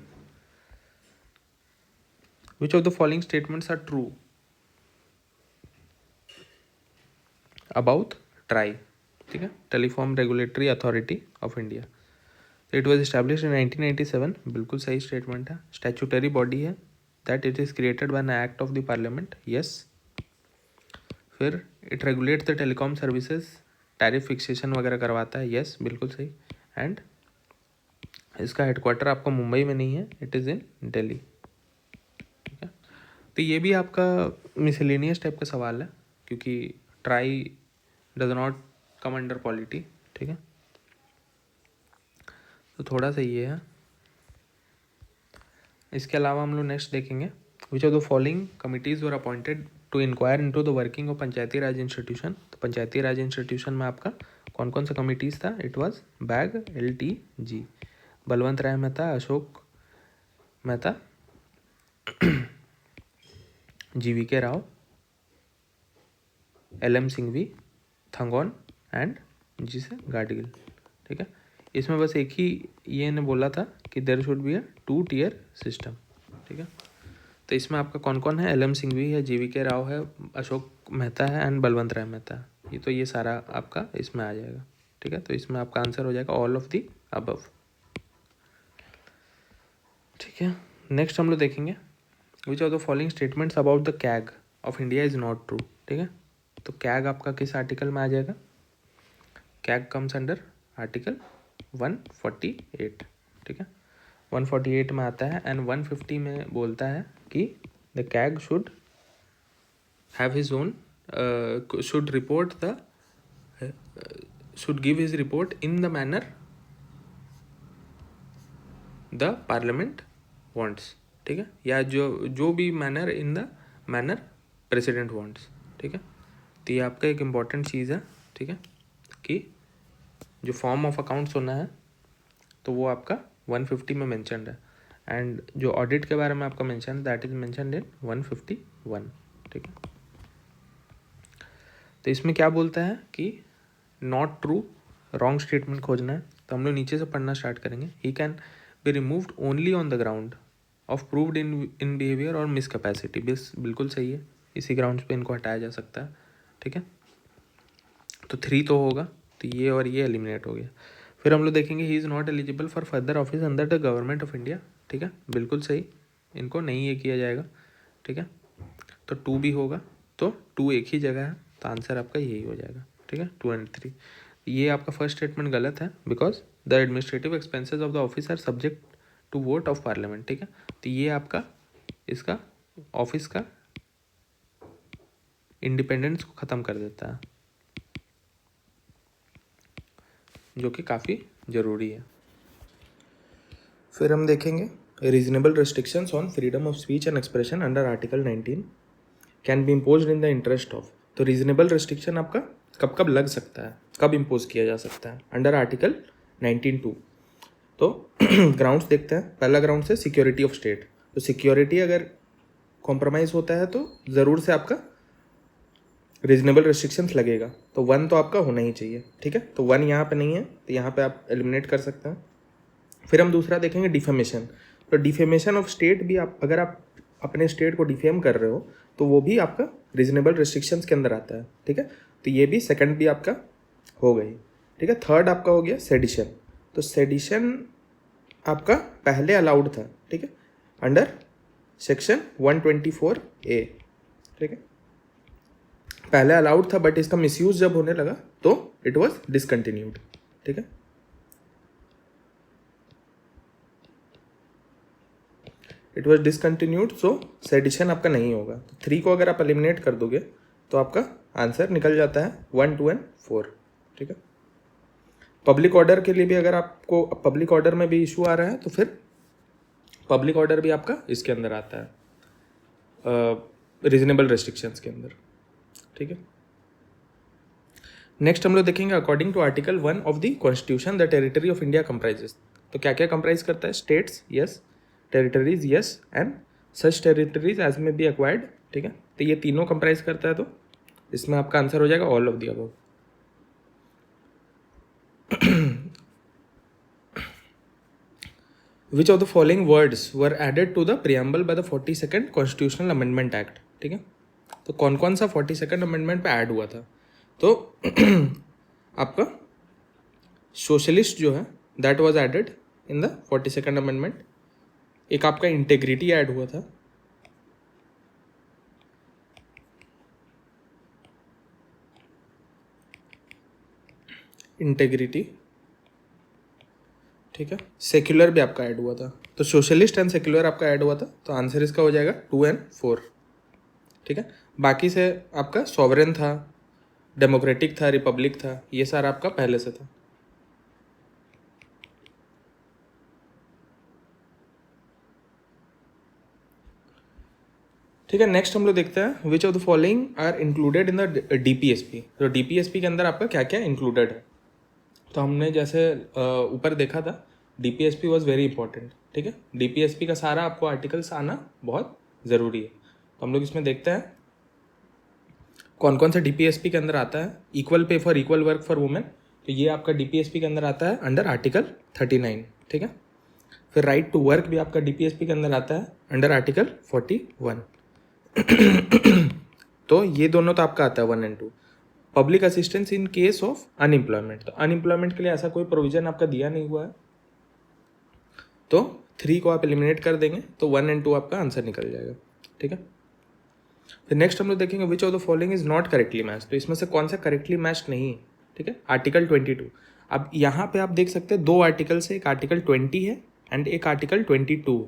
Which of the following statements are true about TRAI. ठीक है, telecom regulatory authority of India, तो इट वॉज इस्टेब्लिश इन 1997, बिल्कुल सही स्टेटमेंट है। स्टैट्यूटरी बॉडी है, that it is created by an act of the parliament, yes. फिर it regulate the telecom services, tariff fixation वगैरह करवाता है, यस बिल्कुल सही। एंड इसका हेडक्वार्टर आपका मुंबई में नहीं है, इट इज़ इन दिल्ली। ठीक है, तो ये भी आपका मिसलेनियस टाइप का सवाल है, क्योंकि try does not come under polity. ठीक है, तो थोड़ा सा ये है। इसके अलावा हम लोग नेक्स्ट देखेंगे which of the following committees were appointed to inquire into the working of Panchayati Raj institution. तो पंचायती राज इंस्टीट्यूशन में आपका कौन कौन सा कमिटीज़ था? इट वाज बैग, LTG, Balwant Rai Mehta, Ashok Mehta, GVK Rao, LM Singhvi, Thungon and जी से गाडगिल। ठीक है, इसमें बस एक ही ये ने बोला था कि there should be a 2-tier system. ठीक है, तो इसमें आपका कौन कौन है? LM सिंघवी है, GVK राव है, अशोक मेहता है एंड बलवंत राय मेहता है। ये तो ये सारा आपका इसमें आ जाएगा। ठीक है, तो इसमें आपका आंसर हो जाएगा ऑल ऑफ दी अबव। ठीक है, नेक्स्ट हम लोग देखेंगे which of the following statements about the CAG of India is not true. ठीक है, तो कैग आपका किस आर्टिकल में आ जाएगा? CAG comes under article 148। ठीक है, 148 में आता है एंड 150 में बोलता है कि the CAG should have his own, should report the, should give his report in the manner the parliament wants. ठीक है, या जो भी manner in the manner president wants. ठीक है, तो ये आपका एक इम्पॉर्टेंट चीज़ है। ठीक है, कि जो फॉर्म ऑफ अकाउंट्स होना है तो वो आपका 150 में मेंशनड है एंड जो ऑडिट के बारे में आपका मेंशन है दैट इज मेंशनड इन 151। ठीक है, तो इसमें क्या बोलता है कि नॉट ट्रू, रॉन्ग स्टेटमेंट खोजना है। तो हम लोग नीचे से पढ़ना स्टार्ट करेंगे। He can be removed only on the ground of proved in behaviour और मिस कैपेसिटी। बिल्कुल सही है, इसी ग्राउंड्स पे इनको हटाया जा सकता है। ठीक है, तो 3 तो होगा, तो ये और ये एलिमिनेट हो गया। फिर हम लोग देखेंगे he is not eligible for further office under the government of India. ठीक है, बिल्कुल सही, इनको नहीं ये किया जाएगा। ठीक है, तो 2 भी होगा, तो 2 एक ही जगह है, तो आंसर आपका यही हो जाएगा। ठीक है, 2 and 3। ये आपका फर्स्ट स्टेटमेंट गलत है because the administrative expenses of the office are subject to vote of parliament. ठीक है, तो ये आपका इसका ऑफिस का इंडिपेंडेंस को ख़त्म कर देता है, जो कि काफ़ी ज़रूरी है। फिर हम देखेंगे reasonable restrictions on freedom of speech and expression under article 19 can be imposed in the interest of. तो रीजनेबल रेस्ट्रिक्शन आपका कब कब लग सकता है, कब इम्पोज किया जा सकता है? Under article 19(2). तो ग्राउंड्स देखते हैं। पहला ग्राउंड से सिक्योरिटी ऑफ स्टेट। तो सिक्योरिटी अगर कॉम्प्रोमाइज़ होता है तो ज़रूर से आपका रीजनेबल रेस्ट्रिक्शंस लगेगा। तो 1 तो आपका होना ही चाहिए। ठीक है, तो 1 यहाँ पे नहीं है, तो यहाँ पे आप एलिमिनेट कर सकते हैं। फिर हम दूसरा देखेंगे डिफेमेशन। तो डिफेमेशन ऑफ स्टेट भी आप अगर आप अपने स्टेट को डिफेम कर रहे हो तो वो भी आपका रीजनेबल रेस्ट्रिक्शंस के अंदर आता है। ठीक है, तो ये भी सेकंड भी आपका हो गई। ठीक है, थर्ड आपका हो गया सेडिशन। तो सेडिशन आपका पहले अलाउड था। ठीक है, अंडर सेक्शन 124A। ठीक है, पहले अलाउड था बट इसका मिसयूज जब होने लगा तो इट वाज डिसकंटिन्यूड। ठीक है, it was discontinued, so sedition आपका नहीं होगा। तो 3 को अगर आप एलिमिनेट कर दोगे तो आपका आंसर निकल जाता है 1, 2 and 4। ठीक है, पब्लिक ऑर्डर के लिए भी अगर आपको पब्लिक ऑर्डर में भी इशू आ रहा है तो फिर पब्लिक ऑर्डर भी आपका इसके अंदर आता है, रीजनेबल रेस्ट्रिक्शंस के अंदर। ठीक है, नेक्स्ट हम लोग देखेंगे according to article 1 of the constitution the territory of India comprises. तो क्या क्या कंप्राइज करता है? States yes, territories yes and such territories as may be acquired. ठीक है, तो ये तीनों कंप्राइज करता है, तो इसमें आपका आंसर हो जाएगा all of the above. Which of the following words were added to the preamble by the 42nd constitutional amendment act. ठीक है, तो कौन कौन सा 42nd अमेंडमेंट पे ऐड हुआ था? तो आपका सोशलिस्ट जो है that was added in the 42nd amendment. एक आपका इंटेग्रिटी ऐड हुआ था। इंटेग्रिटी। ठीक है, सेक्युलर भी आपका ऐड हुआ था। तो सोशलिस्ट एंड सेक्युलर आपका ऐड हुआ था, तो आंसर इसका हो जाएगा 2 and 4। ठीक है, बाकी से आपका सॉवरेन था, डेमोक्रेटिक था, रिपब्लिक था, ये सारा आपका पहले से था। ठीक है, नेक्स्ट हम लोग देखते हैं which of the following are included in the DPSP। तो DPSP के अंदर आपका क्या क्या इंक्लूडेड है। तो हमने जैसे ऊपर देखा था DPSP वॉज वेरी इंपॉर्टेंट। ठीक है, DPSP का सारा आपको आर्टिकल्स आना बहुत ज़रूरी है। तो हम लोग इसमें देखते हैं कौन कौन सा DPSP के अंदर आता है। Equal pay for equal work for women, तो ये आपका DPSP के अंदर आता है अंडर आर्टिकल 39। ठीक है, फिर राइट टू वर्क भी आपका DPSP के अंदर आता है अंडर आर्टिकल 41। तो ये दोनों तो आपका आता है 1 and 2। Public assistance in case of unemployment, तो अनएम्प्लॉयमेंट के लिए ऐसा कोई प्रोविजन आपका दिया नहीं हुआ है, तो 3 को आप एलिमिनेट कर देंगे तो 1 and 2 आपका आंसर निकल जाएगा। ठीक है, फिर नेक्स्ट हम लोग देखेंगे which of the following is not correctly match, तो इसमें से कौन सा करेक्टली मैच नहीं है। ठीक है, आर्टिकल 22। अब यहाँ पे आप देख सकते हैं 2 आर्टिकल से, एक आर्टिकल 20 है एंड एक आर्टिकल 22,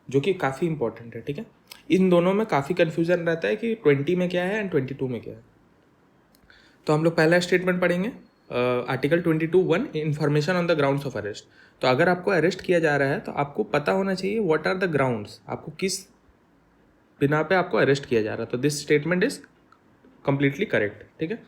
जो कि काफ़ी इंपॉर्टेंट है। ठीक है, इन दोनों में काफ़ी कन्फ्यूजन रहता है कि 20 में क्या है एंड 22 में क्या है। तो हम लोग पहला स्टेटमेंट पढ़ेंगे, article 22(1) information on the grounds of arrest. तो अगर आपको अरेस्ट किया जा रहा है तो आपको पता होना चाहिए व्हाट आर द ग्राउंड्स, आपको किस बिना पे आपको अरेस्ट किया जा रहा है। तो this statement is completely correct. ठीक है,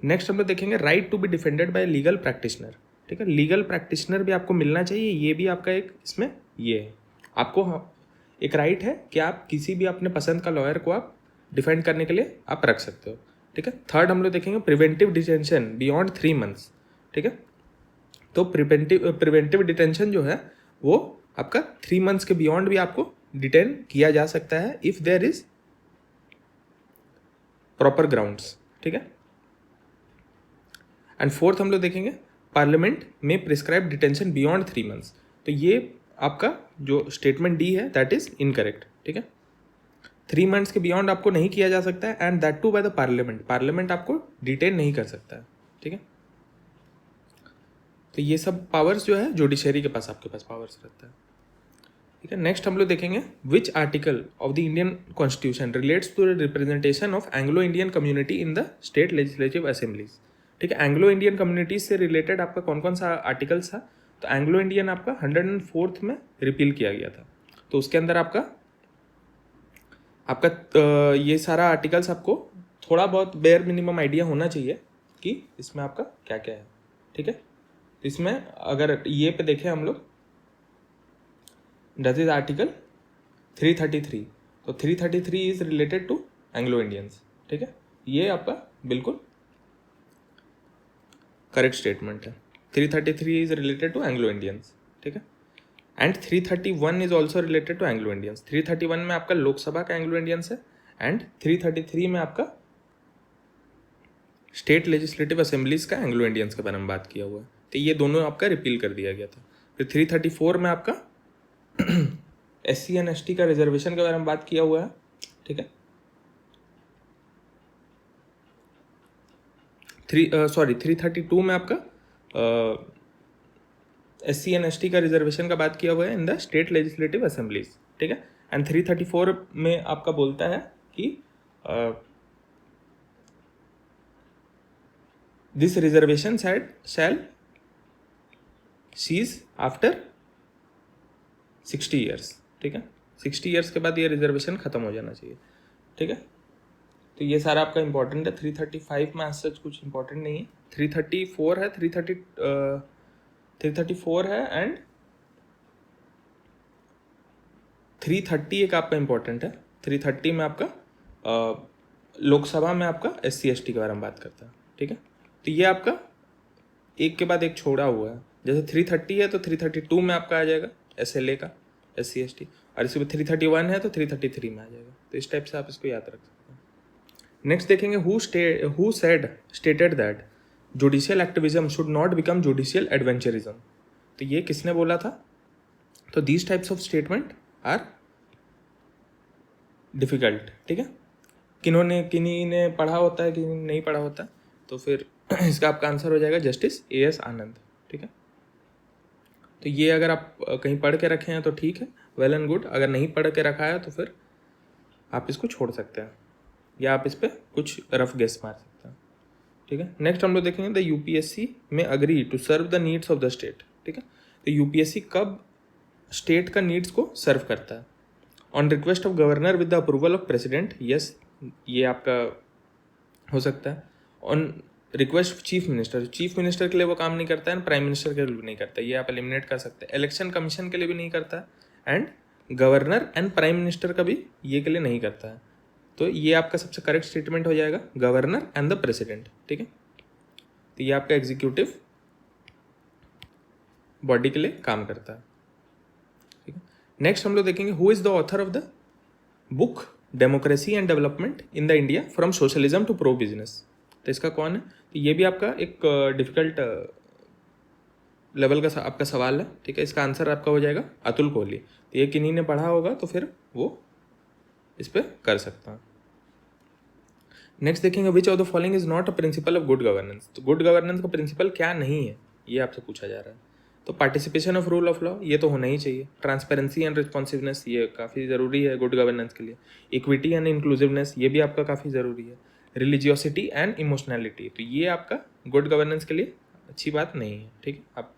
नेक्स्ट हम लोग देखेंगे right to be defended by legal practitioner. ठीक है, लीगल प्रैक्टिशनर भी आपको मिलना चाहिए, ये भी आपका एक इसमें ये है, आपको एक राइट है कि आप किसी भी अपने पसंद का लॉयर को आप डिफेंड करने के लिए आप रख सकते हो। ठीक है, थर्ड हम लोग देखेंगे प्रिवेंटिव डिटेंशन बियॉन्ड 3 months। ठीक है, तो प्रिवेंटिव डिटेंशन जो है वो आपका 3 months के बियॉन्ड भी आपको डिटेन किया जा सकता है if there is proper grounds. ठीक है, एंड फोर्थ हम लोग देखेंगे पार्लियामेंट में प्रिस्क्राइब डिटेंशन बियॉन्ड 3 months। तो ये आपका जो स्टेटमेंट डी है दैट इज इनकरेक्ट। ठीक है, 3 months के बियॉन्ड आपको नहीं किया जा सकता है and that too by the parliament, parliament आपको डिटेन नहीं कर सकता है। ठीक है, तो ये सब पावर्स जो है जुडिशरी के पास आपके पास पावर्स रहता है। ठीक है, नेक्स्ट हम लोग देखेंगे which article of the Indian constitution relates to the representation of Anglo Indian community in the state legislative assemblies. ठीक है, एंग्लो इंडियन कम्युनिटीज से रिलेटेड आपका कौन कौन सा आर्टिकल्स था। तो एंग्लो इंडियन आपका 104th में रिपील किया गया था, तो उसके अंदर आपका ये सारा आर्टिकल्स आपको थोड़ा बहुत बेयर मिनिमम आइडिया होना चाहिए कि इसमें आपका क्या क्या है। ठीक है, तो इसमें अगर ये पे देखें हम लोग दैट इज आर्टिकल 333, तो 333 is related to Anglo Indians. ठीक है, ये आपका बिल्कुल करेक्ट स्टेटमेंट है, 333 is related to Anglo Indians. ठीक है, and 331 is also related to Anglo Indians. 331 में आपका लोकसभा का एंग्लो इंडियंस है एंड 333 में आपका स्टेट लेजिस्लेटिव असेंबलीज का एंग्लो इंडियंस के बारे में बात किया हुआ है, तो ये दोनों आपका रिपील कर दिया गया था। फिर 334 में आपका SC एंड ST का रिजर्वेशन के बारे में बात किया हुआ है। ठीक है, 332 में आपका SC एंड ST का रिजर्वेशन का बात किया हुआ है in the state legislative assemblies. ठीक है, एंड 334 में आपका बोलता है कि this reservation shall cease after 60 years। ठीक है, 60 years के बाद ये रिजर्वेशन खत्म हो जाना चाहिए। ठीक है, तो ये सारा आपका इंपॉर्टेंट है। 335 में आज सच कुछ इंपॉर्टेंट नहीं है, 334 है, 334 है एंड 330 एक आपका इंपॉर्टेंट है। 330 में आपका लोकसभा में आपका SC ST के बारे में बात करता है। ठीक है, तो ये आपका एक के बाद एक छोड़ा हुआ है, जैसे 330 है तो 332 में आपका आ जाएगा SLA का SC ST, और इसके बाद 331 है तो 333 में आ जाएगा। तो इस टाइप से आप इसको याद रख सकते हैं। नेक्स्ट देखेंगे who stated that judicial activism should not become judicial adventurism. तो ये किसने बोला था। तो these types of statement are difficult. ठीक है, किन्हीं ने पढ़ा होता है, किन्हीं नहीं पढ़ा होता है, तो फिर इसका आपका आंसर हो जाएगा जस्टिस AS आनंद। ठीक है, तो ये अगर आप कहीं पढ़ के रखे हैं तो ठीक है, वेल एंड गुड। अगर नहीं पढ़ के रखा है तो फिर आप इसको छोड़ सकते हैं या आप इस पर कुछ रफ गेस मार सकते हैं। ठीक है, नेक्स्ट हम लोग देखेंगे the UPSC may agree to serve the needs of the state. ठीक है, तो UPSC कब स्टेट का नीड्स को सर्व करता है। On request of governor with the approval of president, yes ये आपका हो सकता है। On request of chief minister, chief minister के लिए वो काम नहीं करता है, प्राइम मिनिस्टर के लिए भी नहीं करता, ये आप एलिमिनेट कर सकते हैं। इलेक्शन कमीशन के लिए भी नहीं करता है, and governor and prime minister का भी ये के लिए नहीं करता है। तो ये आपका सबसे करेक्ट स्टेटमेंट हो जाएगा, गवर्नर एंड द प्रेसिडेंट, ठीक है। तो ये आपका एग्जीक्यूटिव बॉडी के लिए काम करता है, ठीक है। नेक्स्ट हम लोग देखेंगे who is the author of the book democracy and development in the India from socialism to pro business. तो इसका कौन है? तो ये भी आपका एक डिफिकल्ट लेवल का आपका सवाल है, ठीक है। इसका आंसर आपका हो जाएगा अतुल कोहली। तो ये किन्हीं ने पढ़ा होगा तो फिर वो इस पर कर सकता है। नेक्स्ट देखेंगे which of the following is not a principle of good governance. तो गुड गवर्नेंस का प्रिंसिपल क्या नहीं है, ये आपसे पूछा जा रहा है। तो participation of rule of law, ये तो होना ही चाहिए। ट्रांसपेरेंसी एंड रिस्पॉन्सिवनेस, ये काफ़ी ज़रूरी है गुड गवर्नेंस के लिए। इक्विटी एंड इंक्लूसिवनेस, ये भी आपका काफ़ी ज़रूरी है। रिलीजियोसिटी एंड इमोशनैलिटी, तो ये आपका गुड गवर्नेंस के लिए अच्छी बात नहीं है, ठीक है। आप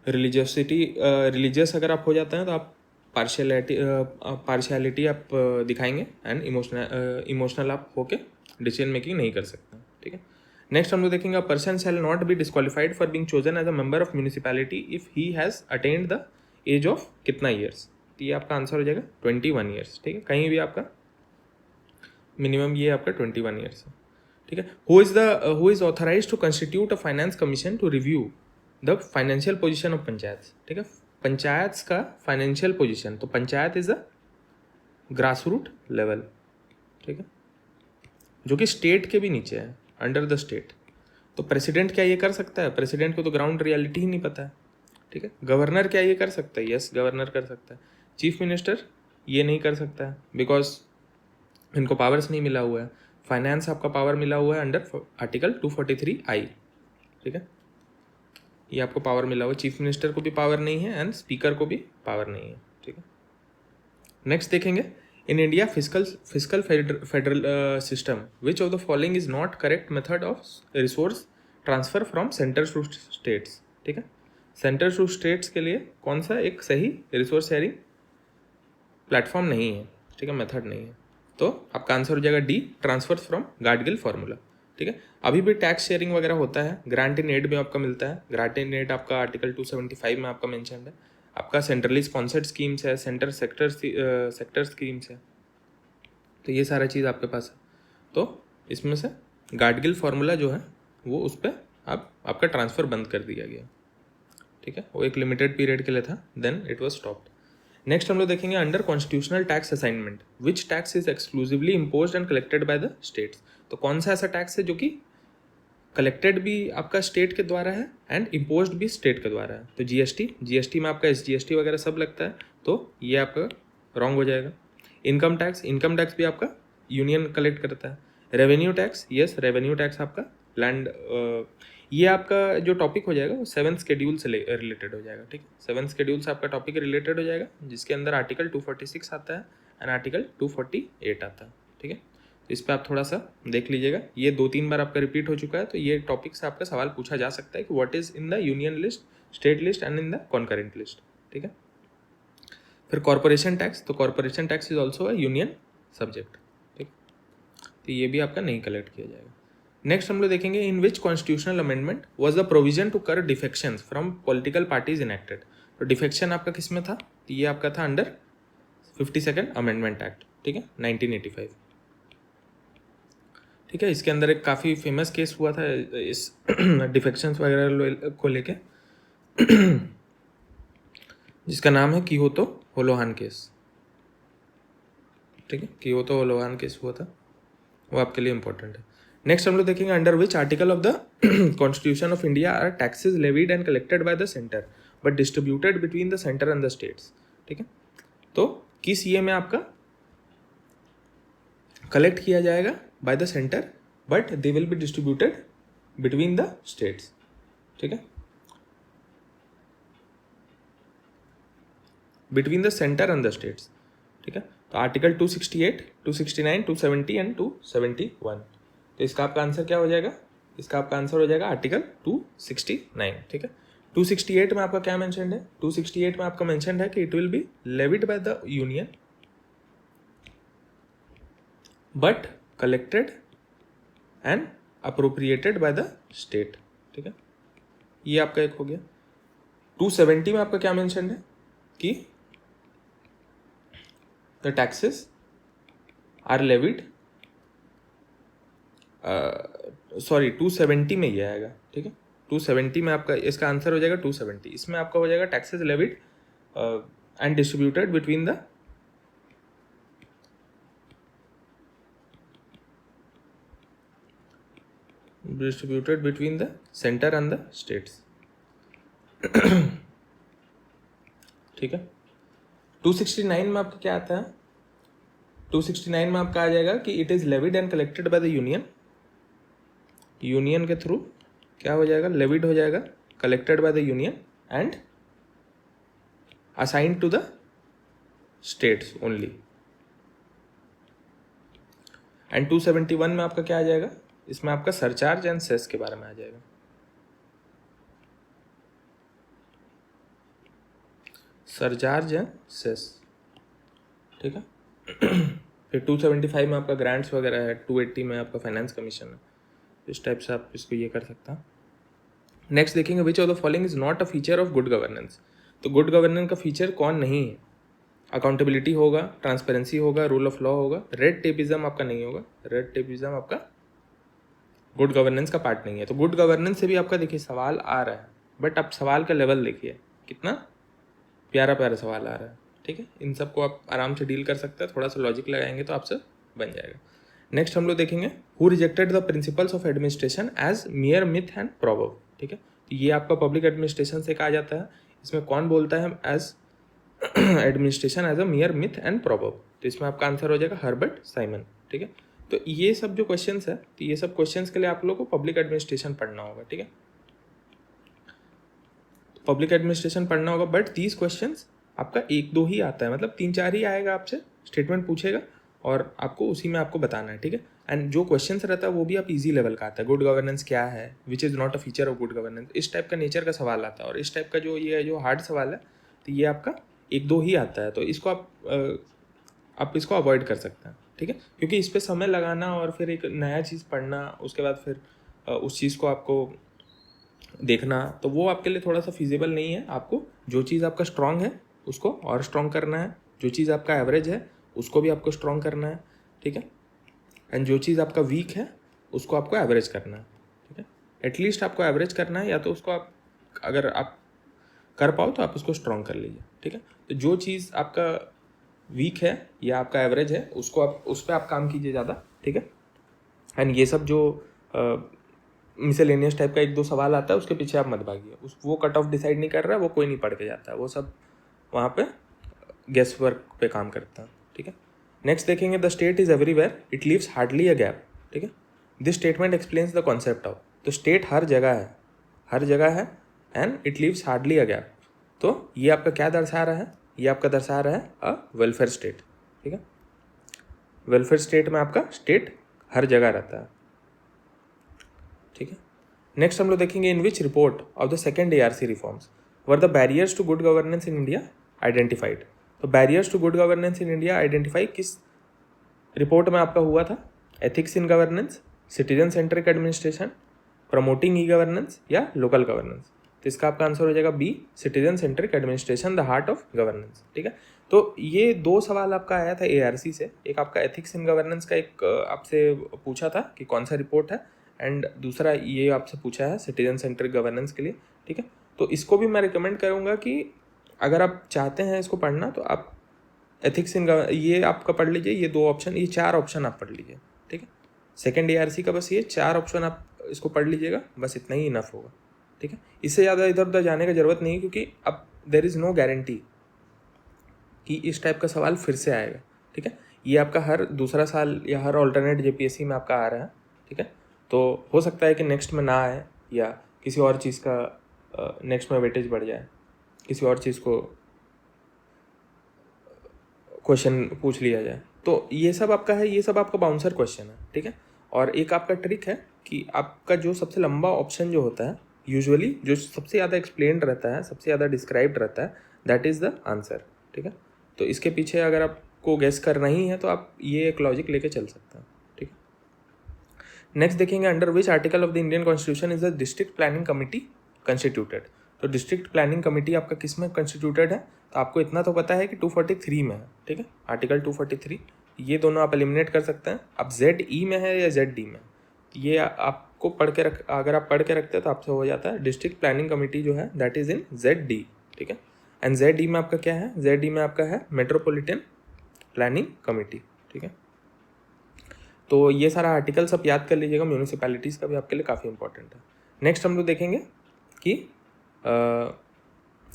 रिलीजियस अगर आप हो जाते हैं तो आप पार्शियलिटी आप दिखाएंगे, एंड इमोशनल आप होके डिसीजन मेकिंग नहीं कर सकते, ठीक है। नेक्स्ट हम लोग देखेंगे person shall not be disqualified for being chosen as a member of municipality if he has attend the age of कितना ईयर्स। तो ये आपका आंसर हो जाएगा 21 ईयर्स, ठीक है। कहीं भी आपका मिनिमम ये आपका 21 ईयर्स है, ठीक है। Who is authorise to constitute a finance commission to review the financial position of panchayat, ठीक है। पंचायत का फाइनेंशियल पोजिशन, तो panchayat is the grass root level, ठीक है, जो कि स्टेट के भी नीचे है, अंडर द स्टेट। तो प्रेसिडेंट क्या ये कर सकता है? प्रेसिडेंट को तो ग्राउंड रियलिटी ही नहीं पता है, ठीक है। गवर्नर क्या ये कर सकता है? यस, गवर्नर कर सकता है। चीफ मिनिस्टर ये नहीं कर सकता है बिकॉज इनको पावर्स नहीं मिला हुआ है। फाइनेंस आपका पावर मिला हुआ है अंडर आर्टिकल 243I, ठीक है। ये आपको पावर मिला हुआ है। चीफ मिनिस्टर को भी पावर नहीं है एंड स्पीकर को भी पावर नहीं है, ठीक है। नेक्स्ट देखेंगे in India physical federal system which of the following is not correct method of resource transfer from centre to states, ठीक है। सेंटर टू स्टेट्स के लिए कौन सा एक सही रिसोर्स शेयरिंग प्लेटफॉर्म नहीं है, ठीक है, मेथड नहीं है। तो आपका आंसर हो जाएगा D, transfer from Gadgil formula, ठीक है। अभी भी टैक्स शेयरिंग वगैरह होता है, ग्रांट इन एड में आपका मिलता है। ग्रांट इन एड आपका आर्टिकल 275 में आपका मेंशन है। आपका सेंट्रली स्पॉन्सर्ड स्कीम्स है, सेक्टर स्कीम्स है, तो ये सारा चीज़ आपके पास है। तो इसमें से गार्डगिल फार्मूला जो है वो उस पर आपका ट्रांसफ़र बंद कर दिया गया, ठीक है। वो एक लिमिटेड पीरियड के लिए था, then it was stopped. Next हम लोग देखेंगे under constitutional tax assignment which tax is exclusively imposed and collected by the states. तो कौन सा ऐसा टैक्स है जो कि कलेक्टेड भी आपका स्टेट के द्वारा है एंड इम्पोज्ड भी स्टेट के द्वारा है। तो जीएसटी में आपका SGST वगैरह सब लगता है, तो ये आपका रॉन्ग हो जाएगा। इनकम टैक्स भी आपका यूनियन कलेक्ट करता है। Revenue tax, yes, revenue tax आपका लैंड, ये आपका जो टॉपिक हो जाएगा वो 7th शेड्यूल से रिलेटेड हो जाएगा, ठीक है। 7th शेड्यूल से आपका टॉपिक रिलेटेड हो जाएगा, जिसके अंदर आर्टिकल 246 आता है एंड आर्टिकल 248 आता है, ठीक है। तो इस पर आप थोड़ा सा देख लीजिएगा, ये 2-3 बार आपका रिपीट हो चुका है। तो ये टॉपिक से आपका सवाल पूछा जा सकता है कि what is in the union list, state list and in the concurrent list, ठीक है। फिर कॉर्पोरेशन टैक्स, तो corporation tax is also a union subject, ठीक। तो ये भी आपका नहीं कलेक्ट किया जाएगा। नेक्स्ट हम लोग देखेंगे in which constitutional amendment was the provision to curb defections from political parties enacted. तो डिफेक्शन आपका किस में था? तो ये आपका था अंडर 52nd अमेंडमेंट एक्ट, ठीक है, 1985, ठीक है। इसके अंदर एक काफ़ी फेमस केस हुआ था इस डिफेक्शंस वगैरह को लेके, जिसका नाम है कियोतो होलोहान केस, ठीक है। कियोतो होलोहान केस हुआ था, वो आपके लिए इंपॉर्टेंट है। नेक्स्ट हम लोग देखेंगे under which article of the constitution of India are taxes levied and collected by the centre but distributed between the centre and the states, ठीक है। तो किस ये में आपका कलेक्ट किया जाएगा bye the centre but they will be distributed between the states, ठीक है, between the centre and the states, ठीक है। तो आर्टिकल 268, 269, 270 एंड 271। तो इसका आपका आंसर क्या हो जाएगा? इसका आपका आंसर हो जाएगा आर्टिकल 269, ठीक है। 268 में आपका क्या मेंशन्ड है? 268 में आपका मेंशन्ड है कि it will be levied bye the union but collected and appropriated by the state. ठीक है, ये आपका एक हो गया। 270 में आपका क्या मेंशन है कि the taxes are levied, sorry 270 में ये आएगा। ठीक है, 270 में आपका इसका आंसर हो जाएगा 270। इसमें आपका हो जाएगा taxes levied and distributed between the centre and the states. ठीक है, 269 में आपका क्या आता है? 269 में आपका आ जाएगा कि it is levied and collected by the union. Union के थ्रू क्या हो जाएगा? लेविड हो जाएगा, collected by the union and assigned to the states only. And 271 में आपका क्या आ जाएगा? इसमें आपका सरचार्ज एंड सेस के बारे में आ जाएगा। Surcharge and cess. ठीक है, फिर 275 में आपका ग्रांट्स वगैरह है, 280 में आपका फाइनेंस कमीशन है। इस टाइप से आप इसको ये कर सकते हैं। नेक्स्ट देखेंगे, which of the following is not a feature of good governance. तो गुड गवर्नेंस का फीचर कौन नहीं है? अकाउंटेबिलिटी होगा, ट्रांसपेरेंसी होगा, रूल ऑफ लॉ होगा, रेड टेपिज्म आपका नहीं होगा। रेड टेपिज्म आपका गुड गवर्नेंस का पार्ट नहीं है। तो गुड गवर्नेंस से भी आपका देखिए सवाल आ रहा है, बट आप सवाल का लेवल देखिए कितना प्यारा प्यारा सवाल आ रहा है। ठीक है, इन सबको आप आराम से डील कर सकते हैं, थोड़ा सा लॉजिक लगाएंगे तो आपसे बन जाएगा। नेक्स्ट हम लोग देखेंगे, who rejected the principles of administration as mere myth and proverb. ठीक है, तो ये आपका पब्लिक एडमिनिस्ट्रेशन से कहा जाता है। इसमें कौन बोलता है as administration as a mere myth and proverb? तो इसमें आपका आंसर हो जाएगा हर्बर्ट साइमन। ठीक है, तो ये सब जो क्वेश्चंस है, तो ये सब क्वेश्चंस के लिए आप लोगों को पब्लिक एडमिनिस्ट्रेशन पढ़ना होगा। ठीक है, पब्लिक एडमिनिस्ट्रेशन पढ़ना होगा, बट दीज क्वेश्चंस आपका एक दो ही आता है, मतलब 3-4 ही आएगा, आपसे स्टेटमेंट पूछेगा और आपको उसी में आपको बताना है। ठीक है, एंड जो क्वेश्चंस रहता है वो भी आप इजी लेवल का आता है। गुड गवर्नेंस क्या है, which is not a feature of good governance, इस टाइप का नेचर का सवाल आता है। और इस टाइप का जो ये जो हार्ड सवाल है, तो ये आपका एक दो ही आता है, तो इसको आप इसको अवॉइड कर सकते हैं। ठीक है, क्योंकि इस पर समय लगाना और फिर एक नया चीज़ पढ़ना, उसके बाद फिर उस चीज़ को आपको देखना, तो वो आपके लिए थोड़ा सा फिजिबल नहीं है। आपको जो चीज़ आपका स्ट्रांग है उसको और स्ट्रांग करना है, जो चीज़ आपका एवरेज है उसको भी आपको स्ट्रांग करना है। ठीक है, एंड जो चीज़ आपका वीक है उसको आपको एवरेज करना है। ठीक है, एटलीस्ट आपको एवरेज करना है, या तो उसको आप अगर आप कर पाओ तो आप उसको स्ट्रांग कर लीजिए। ठीक है, तो जो चीज़ आपका वीक है या आपका एवरेज है उसको आप उस पर आप काम कीजिए ज़्यादा। ठीक है, एंड ये सब जो मिसलेनियस टाइप का एक दो सवाल आता है उसके पीछे आप मत भागिए, वो कट ऑफ डिसाइड नहीं कर रहा है, वो कोई नहीं पढ़ के जाता है, वो सब वहाँ पे गेस वर्क पे काम करता है। ठीक है, नेक्स्ट देखेंगे, the state is everywhere, it leaves hardly a gap. ठीक है, this statement explains the concept of. तो स्टेट हर जगह है and it leaves hardly a gap. तो ये आपका क्या दर्शा रहा है? ये आपका दर्शा रहा है अ वेलफेयर स्टेट। ठीक है, वेलफेयर स्टेट में आपका स्टेट हर जगह रहता है। ठीक है, नेक्स्ट हम लोग देखेंगे, in which report of the second ARC reforms were the barriers to good governance in India identified. तो barriers to good governance in India identify किस रिपोर्ट में आपका हुआ था? Ethics in governance, citizen centric administration, promoting e governance या local governance. तो इसका आपका आंसर हो जाएगा B, citizen centric administration the heart of governance. ठीक है, तो ये दो सवाल आपका आया था ARC से। एक आपका एथिक्स इन गवर्नेंस का एक आपसे पूछा था कि कौन सा रिपोर्ट है, एंड दूसरा ये आपसे पूछा है सिटीजन सेंट्रिक गवर्नेंस के लिए। ठीक है, तो इसको भी मैं रिकमेंड करूँगा कि अगर आप चाहते हैं इसको पढ़ना तो आप एथिक्स इन ये आपका पढ़ लीजिए, ये 2 ऑप्शन, ये 4 ऑप्शन आप पढ़ लीजिए। ठीक है, सेकेंड ARC का बस ये 4 ऑप्शन आप इसको पढ़ लीजिएगा, बस इतना ही इनफ होगा। ठीक है, इससे ज़्यादा इधर उधर जाने की ज़रूरत नहीं है, क्योंकि अब देयर इज़ नो गारंटी कि इस टाइप का सवाल फिर से आएगा। ठीक है, ये आपका हर दूसरा साल या हर ऑल्टरनेट JPSC में आपका आ रहा है। ठीक है, तो हो सकता है कि नेक्स्ट में ना आए, या किसी और चीज़ का नेक्स्ट में वेटेज बढ़ जाए, किसी और चीज़ को क्वेश्चन पूछ लिया जाए। तो ये सब आपका है, ये सब आपका बाउंसर क्वेश्चन है। ठीक है, और एक आपका ट्रिक है कि आपका जो सबसे लंबा ऑप्शन जो होता है, यूजुअली जो सबसे ज़्यादा एक्सप्लेन्ड रहता है, सबसे ज़्यादा डिस्क्राइब्ड रहता है, दैट इज़ द आंसर। ठीक है, तो इसके पीछे अगर आप आपको गेस करना ही है तो आप ये एक लॉजिक लेके चल सकते हैं, ठीक है। नेक्स्ट देखेंगे under which article of the Indian constitution is the district planning committee constituted. तो डिस्ट्रिक्ट प्लानिंग कमेटी आपका किस में कंस्टिट्यूटेड है, तो आपको इतना तो पता है कि 243 में है, ठीक है, आर्टिकल 243। ये दोनों आप एलिमिनेट कर सकते हैं। अब ZE में है या ZD में, ये आपको अगर आप पढ़ के रखते हैं तो आपसे हो जाता है। डिस्ट्रिक्ट प्लानिंग कमेटी जो है दैट इज इन ZD, ठीक है। एंड ZE में आपका क्या है, ZE में आपका है मेट्रोपॉलिटन प्लानिंग कमेटी, ठीक है। तो ये सारा आर्टिकल्स आप याद कर लीजिएगा, म्यूनिसिपैलिटीज़ का भी आपके लिए काफ़ी इंपॉर्टेंट है। नेक्स्ट हम लोग देखेंगे कि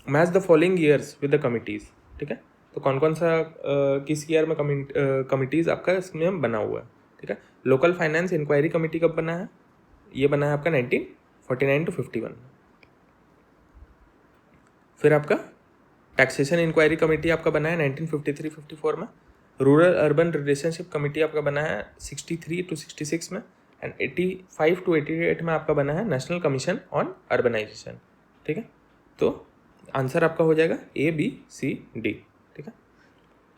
match the following years with the committees, ठीक है। तो कौन कौन सा किस ईयर में कमिटीज़ आपका इसमें बना हुआ है, ठीक है। लोकल फाइनेंस इंक्वायरी कमेटी कब बना है, ये बना है आपका 1949 to 51। फिर आपका टैक्सेशन इंक्वायरी कमेटी आपका बना है 1953-54 में। रूरल अर्बन रिलेशनशिप कमेटी आपका बना है 63 to 66 में। एंड 85 to 88 में आपका बना है नेशनल कमीशन ऑन अर्बनाइजेशन, ठीक है। तो आंसर आपका हो जाएगा ABCD, ठीक है।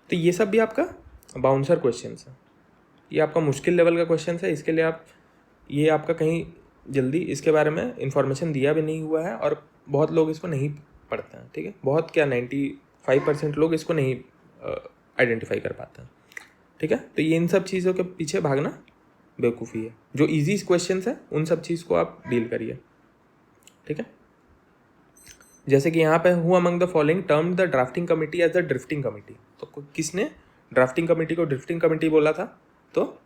तो ये सब भी आपका बाउंसर क्वेश्चन है, ये आपका मुश्किल लेवल का क्वेश्चन है। इसके लिए आप ये आपका कहीं जल्दी इसके बारे में इंफॉर्मेशन दिया भी नहीं हुआ है और बहुत लोग इसको नहीं पढ़ते हैं, ठीक है। बहुत क्या 95% लोग इसको नहीं आइडेंटिफाई कर पाते हैं, ठीक है। तो ये इन सब चीज़ों के पीछे भागना बेवकूफ़ी है। जो इजी क्वेश्चन है उन सब चीज़ को आप डील करिए, ठीक है। जैसे कि यहाँ पे who among the following term the drafting committee as the drifting committee. तो किसने ड्राफ्टिंग कमेटी को ड्रिफ्टिंग कमेटी बोला था, तो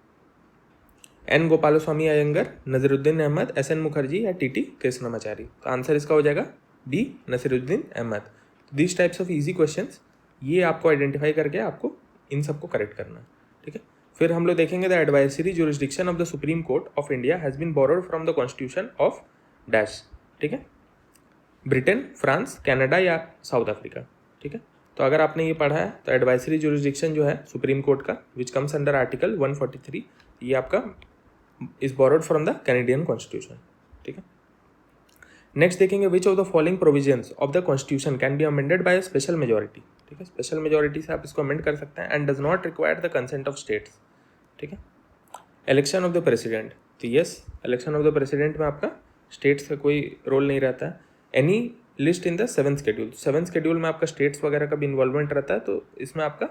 N गोपालस्वामी अयंगर, नज़रुद्दीन अहमद, SN मुखर्जी या TT कृष्णमाचारी। तो आंसर इसका हो जाएगा B Nasiruddin Ahmad. This types of easy questions ये आपको आइडेंटिफाई करके आपको इन सबको करेक्ट करना है, ठीक है। फिर हम लोग देखेंगे the advisory jurisdiction of the supreme court of India has been borrowed from the constitution of dash, ठीक है, ब्रिटेन, फ्रांस, कनाडा या साउथ अफ्रीका, ठीक है। तो अगर आपने ये पढ़ा है तो एडवाइजरी जुरिस्डिक्शन जो है सुप्रीम कोर्ट का विच कम्स अंडर आर्टिकल 143, ये आपका is borrowed from the Canadian constitution, ठीक है। नेक्स्ट देखेंगे which of the following provisions of the constitution can be amended by special majority, ठीक है। स्पेशल मेजोरिटी से आप इसको अमेंड कर सकते हैं and does not require the consent of states, ठीक है। इलेक्शन ऑफ द प्रेसिडेंट, तो yes election of the president में आपका स्टेट्स का कोई रोल नहीं रहता है। Any list in the 7th schedule, 7th schedule में आपका स्टेट्स वगैरह का भी इन्वॉल्वमेंट रहता है, तो इसमें आपका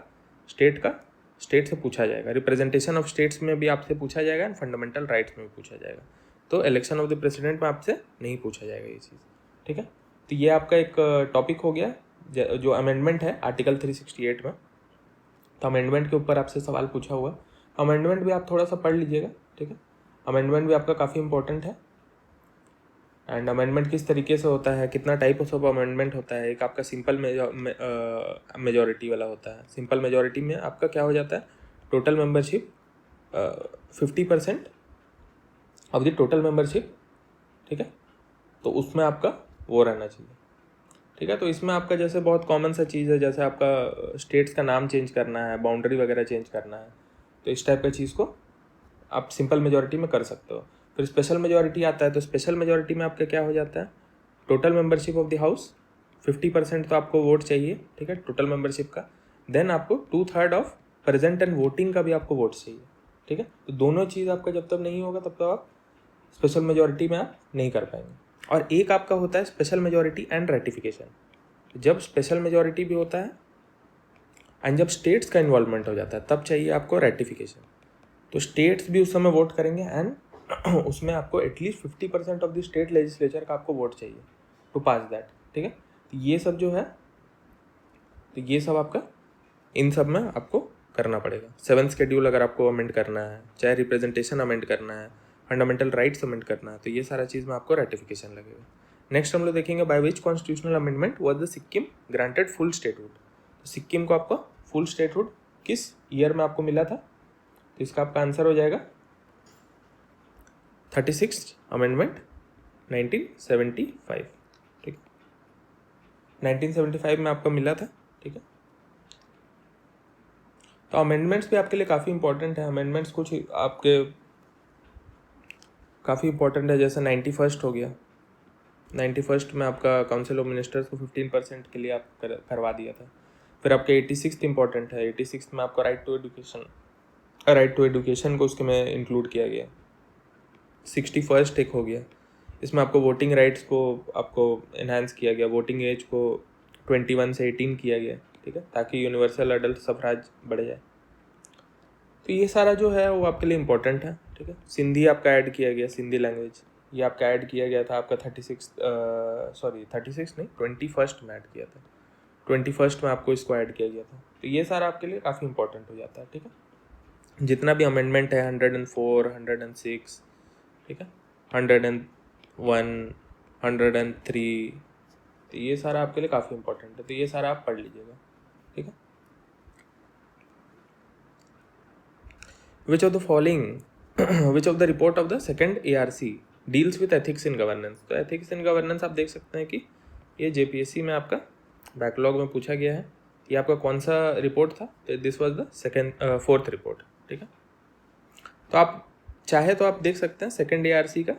स्टेट से पूछा जाएगा। रिप्रेजेंटेशन ऑफ स्टेट्स में भी आपसे पूछा जाएगा एंड फंडामेंटल राइट्स में भी पूछा जाएगा। तो इलेक्शन ऑफ द प्रेसिडेंट में आपसे नहीं पूछा जाएगा ये चीज़, ठीक है। तो ये आपका एक टॉपिक हो गया जो अमेंडमेंट है आर्टिकल 368 में। तो अमेंडमेंट के ऊपर आपसे सवाल पूछा हुआ है, अमेंडमेंट भी आप थोड़ा सा पढ़ लीजिएगा, ठीक है। अमेंडमेंट भी आपका काफ़ी इंपॉर्टेंट है। एंड अमेंडमेंट किस तरीके से होता है, कितना टाइप ऑफ अमेंडमेंट होता है। एक आपका सिंपल मेजॉरिटी वाला होता है। सिंपल मेजॉरिटी में आपका क्या हो जाता है, total membership 50% of the total membership, ठीक है। तो उसमें आपका वो रहना चाहिए, ठीक है। तो इसमें आपका जैसे बहुत कॉमन सा चीज़ है, जैसे आपका स्टेट्स का नाम चेंज करना है, बाउंड्री वगैरह चेंज करना है, तो इस टाइप का चीज़ को आप सिंपल मेजॉरिटी में कर सकते हो। फिर स्पेशल मेजॉरिटी आता है, तो स्पेशल मेजॉरिटी में आपका क्या हो जाता है, total membership of the house 50% तो आपको वोट चाहिए, ठीक है, टोटल मेंबरशिप का। देन आपको 2/3 ऑफ प्रेजेंट एंड वोटिंग का भी आपको वोट चाहिए, ठीक है। तो दोनों चीज़ आपका जब तक नहीं होगा तब तक आप स्पेशल मेजॉरिटी में आप नहीं कर पाएंगे। और एक आपका होता है स्पेशल मेजॉरिटी एंड रेटिफिकेशन। जब स्पेशल मेजॉरिटी भी होता है एंड जब स्टेट्स का इन्वॉल्वमेंट हो जाता है तब चाहिए आपको रेटिफिकेशन। तो स्टेट्स भी उस समय वोट करेंगे एंड उसमें आपको at least 50% of the state legislature का आपको वोट चाहिए टू पास दैट, ठीक है। तो ये सब जो है, तो ये सब आपका इन सब में आपको करना पड़ेगा। 7th शेड्यूल अगर आपको अमेंड करना है, चाहे रिप्रेजेंटेशन अमेंड करना है, फंडामेंटल राइट्स अमेंड करना है, तो ये सारा चीज़ में आपको रेटिफिकेशन लगेगा। नेक्स्ट हम लोग देखेंगे by which constitutional amendment was the Sikkim granted full statehood. तो सिक्किम को आपको फुल स्टेटहुड किस ईयर में आपको मिला था, तो इसका आपका आंसर हो जाएगा 36th अमेंडमेंट 1975, ठीक, 1975 में आपको मिला था, ठीक है। तो अमेंडमेंट्स भी आपके लिए काफ़ी इंपॉर्टेंट है। अमेंडमेंट्स कुछ आपके काफ़ी इंपॉर्टेंट है, जैसे 91st हो गया। 91st में आपका काउंसिल ऑफ मिनिस्टर्स को 15% के लिए आप करवा दिया था। फिर आपका 86 इंपॉर्टेंट है। 86 में आपका राइट टू एडुकेशन को उसके में इंक्लूड किया गया। 61 एक हो गया, इसमें आपको वोटिंग राइट्स को आपको इन्हांस किया गया, वोटिंग एज को 21 से 18 किया गया, ठीक है, ताकि यूनिवर्सल अडल्ट सफराज बढ़ जाए। तो ये सारा जो है वो आपके लिए इम्पोर्टेंट है, ठीक है। सिंधी आपका ऐड किया गया, सिंधी लैंग्वेज ये आपका ऐड किया गया था आपका 36 नहीं 21 में ऐड किया था, 21 में आपको इसको ऐड किया गया था। तो ये सारा आपके लिए काफ़ी इंपॉर्टेंट हो जाता है, ठीक है। जितना भी अमेंडमेंट है 104, 106, ठीक है, 101, 103, तो ये सारा आपके लिए काफ़ी इंपॉर्टेंट है, तो ये सारा आप पढ़ लीजिएगा, ठीक है। Which of the following which of the report of the second ARC deals with ethics in governance. तो एथिक्स इन गवर्नेंस आप देख सकते हैं कि ये JPSC में आपका बैकलॉग में पूछा गया है। ये आपका कौन सा रिपोर्ट था? This was the fourth report, ठीक है। तो आप चाहे तो आप देख सकते हैं सेकेंड ARC का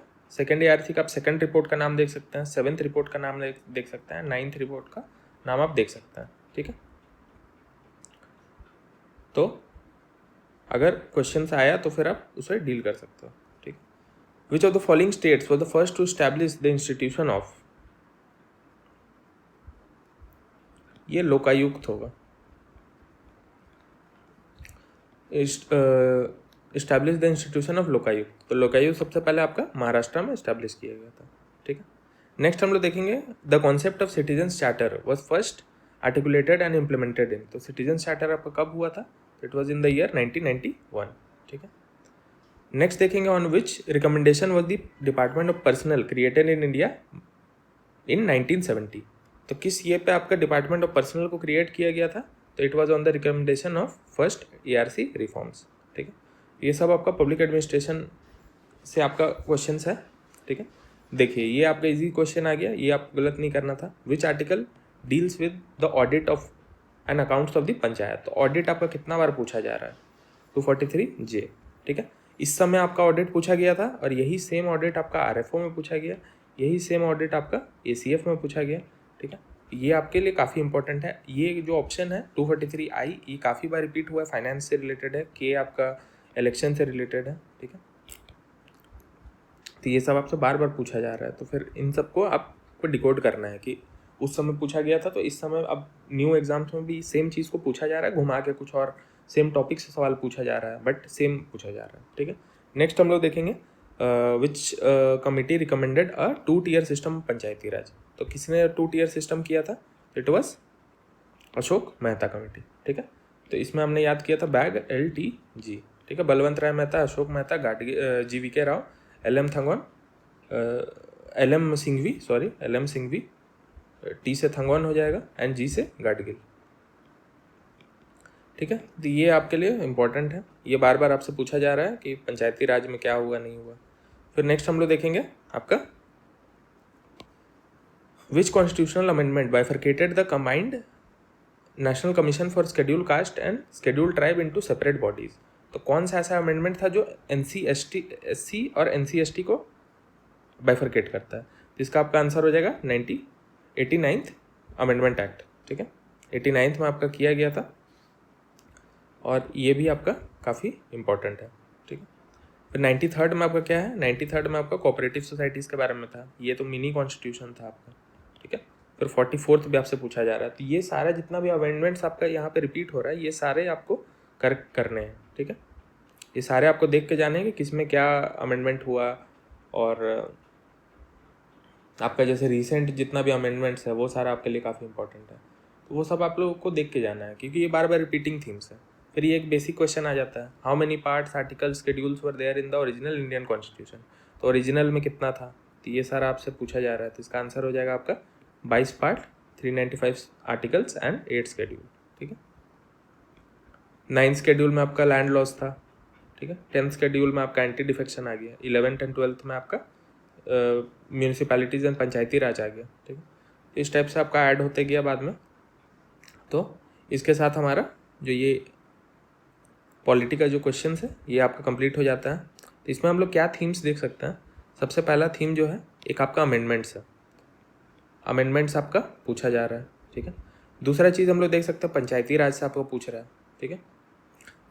आप सेकेंड रिपोर्ट का नाम देख सकते हैं, 7th रिपोर्ट का नाम देख सकते हैं, 9th रिपोर्ट का नाम आप देख सकते हैं, ठीक है। तो अगर क्वेश्चन आया तो फिर आप उसे डील कर सकते हो, ठीक है। Which of the following states were the first to establish the institution of, ये लोकायुक्त होगा, establish the institution of Lokayukta. तो लोकायुक्त सबसे पहले आपका महाराष्ट्र में इस्टेब्लिश किया गया था, ठीक है। नेक्स्ट हम लोग देखेंगे the concept of citizens charter was first articulated and implemented in. तो सिटीजन्स चार्टर आपका कब हुआ था? It was in the year 1991, ठीक है। नेक्स्ट देखेंगे on which recommendation was the department of personal created in India in 1970। तो किस ईयर पे आपका डिपार्टमेंट ऑफ पर्सनल को क्रिएट किया गया था? तो it was on the recommendation of first ARC reforms, ठीक है। ये सब आपका पब्लिक एडमिनिस्ट्रेशन से आपका क्वेश्चन है, ठीक है। देखिए ये आपका इजी क्वेश्चन आ गया, ये आप गलत नहीं करना था। Which article deals with the audit of and accounts of the panchayat. तो ऑडिट आपका कितना बार पूछा जा रहा है? 243J, ठीक है। इस समय आपका ऑडिट पूछा गया था और यही सेम ऑडिट आपका RFO में पूछा गया, यही सेम ऑडिट आपका ACF में पूछा गया, ठीक है। ये आपके लिए काफ़ी इंपॉर्टेंट है। ये जो ऑप्शन है 243I ये काफ़ी बार रिपीट हुआ है, फाइनेंस से रिलेटेड है, K आपका इलेक्शन से रिलेटेड है, ठीक है। तो ये सब आपसे बार बार पूछा जा रहा है, तो फिर इन सबको आपको डिकोड करना है कि उस समय पूछा गया था तो इस समय अब न्यू एग्जाम्स में भी सेम चीज़ को पूछा जा रहा है, घुमा के कुछ और सेम टॉपिक से सवाल पूछा जा रहा है, बट सेम पूछा जा रहा है, ठीक है। नेक्स्ट हम लोग देखेंगे which committee recommended a 2-tier system panchayati raj. तो किसने 2-tier सिस्टम किया था? It was Ashok Mehta committee, ठीक है। तो इसमें हमने याद किया था बैग LTG, ठीक है। Balwant Rai Mehta, Ashok Mehta, GVK Rao, LM थंगवन, LM Singhvi, T से थंगवन हो जाएगा एंड G से गाडगिल, ठीक है। तो ये आपके लिए इम्पोर्टेंट है, ये बार बार आपसे पूछा जा रहा है कि पंचायती राज में क्या हुआ नहीं हुआ। फिर नेक्स्ट हम लोग देखेंगे आपका which constitutional amendment bifurcated the combined national commission for scheduled caste and scheduled tribe into separate bodies. तो कौन सा ऐसा अमेंडमेंट था जो SC और NC/ST को बाइफरकेट करता है? तो इसका आपका आंसर हो जाएगा 89th अमेंडमेंट एक्ट, ठीक है। 89th में आपका किया गया था और ये भी आपका काफ़ी इंपॉर्टेंट है, ठीक है। फिर 93rd में आपका क्या है? 93rd में आपका कोऑपरेटिव सोसाइटीज़ के बारे में था, ये तो मिनी कॉन्स्टिट्यूशन था आपका, ठीक है। फिर 44th भी आपसे पूछा जा रहा है। तो ये सारा जितना भी अमेंडमेंट्स आपका यहाँ पे रिपीट हो रहा है, ये सारे आपको करने हैं, ठीक है। ये सारे आपको देख के जाने कि किसमें क्या अमेंडमेंट हुआ, और आपका जैसे रिसेंट जितना भी अमेंडमेंट्स है वो सारा आपके लिए काफ़ी इंपॉर्टेंट है, तो वो सब आप लोगों को देख के जाना है, क्योंकि ये बार बार रिपीटिंग थीम्स है। फिर ये एक बेसिक क्वेश्चन आ जाता है, how many parts, articles, schedules were there in the original Indian constitution. तो ओरिजिनल में कितना था? तो ये सारा आपसे पूछा जा रहा है, तो इसका आंसर हो जाएगा आपका 22 पार्ट, 395 आर्टिकल्स एंड 8 शेड्यूल, ठीक है। 9th शेड्यूल में आपका लैंड लॉस था, ठीक है। 10th शेड्यूल में आपका एंटी डिफेक्शन आ गया। 11th एंड 12th में आपका म्यूनिसिपैलिटीज़ एंड पंचायती राज आ गया, ठीक है। इस टाइप से आपका ऐड होते गया बाद में। तो इसके साथ हमारा जो ये पॉलिटी का जो क्वेश्चन है ये आपका कंप्लीट हो जाता है। तो इसमें हम लोग क्या थीम्स देख सकते हैं? सबसे पहला थीम जो है एक आपका अमेंडमेंट्स है, अमेंडमेंट्स आपका पूछा जा रहा है, ठीक है। दूसरा चीज़ हम लोग देख सकते हैं पंचायती राज से आपको पूछ रहा है, ठीक है।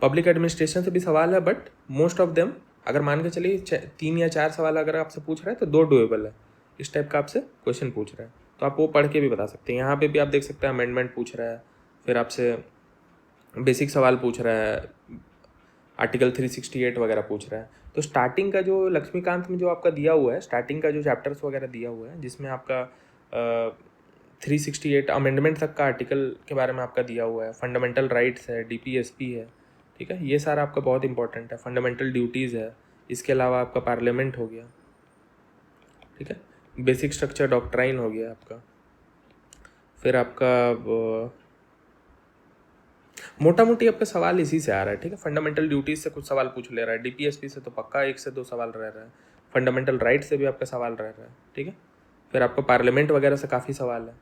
पब्लिक एडमिनिस्ट्रेशन से भी सवाल है, बट मोस्ट ऑफ देम अगर मान के चलिए 3 या 4 सवाल अगर आपसे पूछ रहा है तो 2 डुएबल है, इस टाइप का आपसे क्वेश्चन पूछ रहा है, तो आप वो पढ़ के भी बता सकते हैं। यहाँ पे भी आप देख सकते हैं अमेंडमेंट पूछ रहा है, फिर आपसे बेसिक सवाल पूछ रहा है, आर्टिकल 368 वगैरह पूछ रहा है। तो स्टार्टिंग का जो लक्ष्मीकांत में जो आपका दिया हुआ है, स्टार्टिंग का जो चैप्टर्स वगैरह दिया हुआ है, जिसमें आपका 368 अमेंडमेंट तक का आर्टिकल के बारे में आपका दिया हुआ है, फंडामेंटल राइट्स है, DPSP है, ठीक है, ये सारा आपका बहुत इंपॉर्टेंट है। फंडामेंटल ड्यूटीज़ है, इसके अलावा आपका पार्लियामेंट हो गया, ठीक है, बेसिक स्ट्रक्चर डॉक्ट्राइन हो गया आपका, फिर आपका मोटा मोटी आपका सवाल इसी से आ रहा है, ठीक है। फंडामेंटल ड्यूटीज से कुछ सवाल पूछ ले रहा है, DPSP से तो पक्का 1 से 2 सवाल रह रहा है, फंडामेंटल राइट से भी आपका सवाल रह रहा है, ठीक है। फिर आपका पार्लियामेंट वगैरह से काफ़ी सवाल है,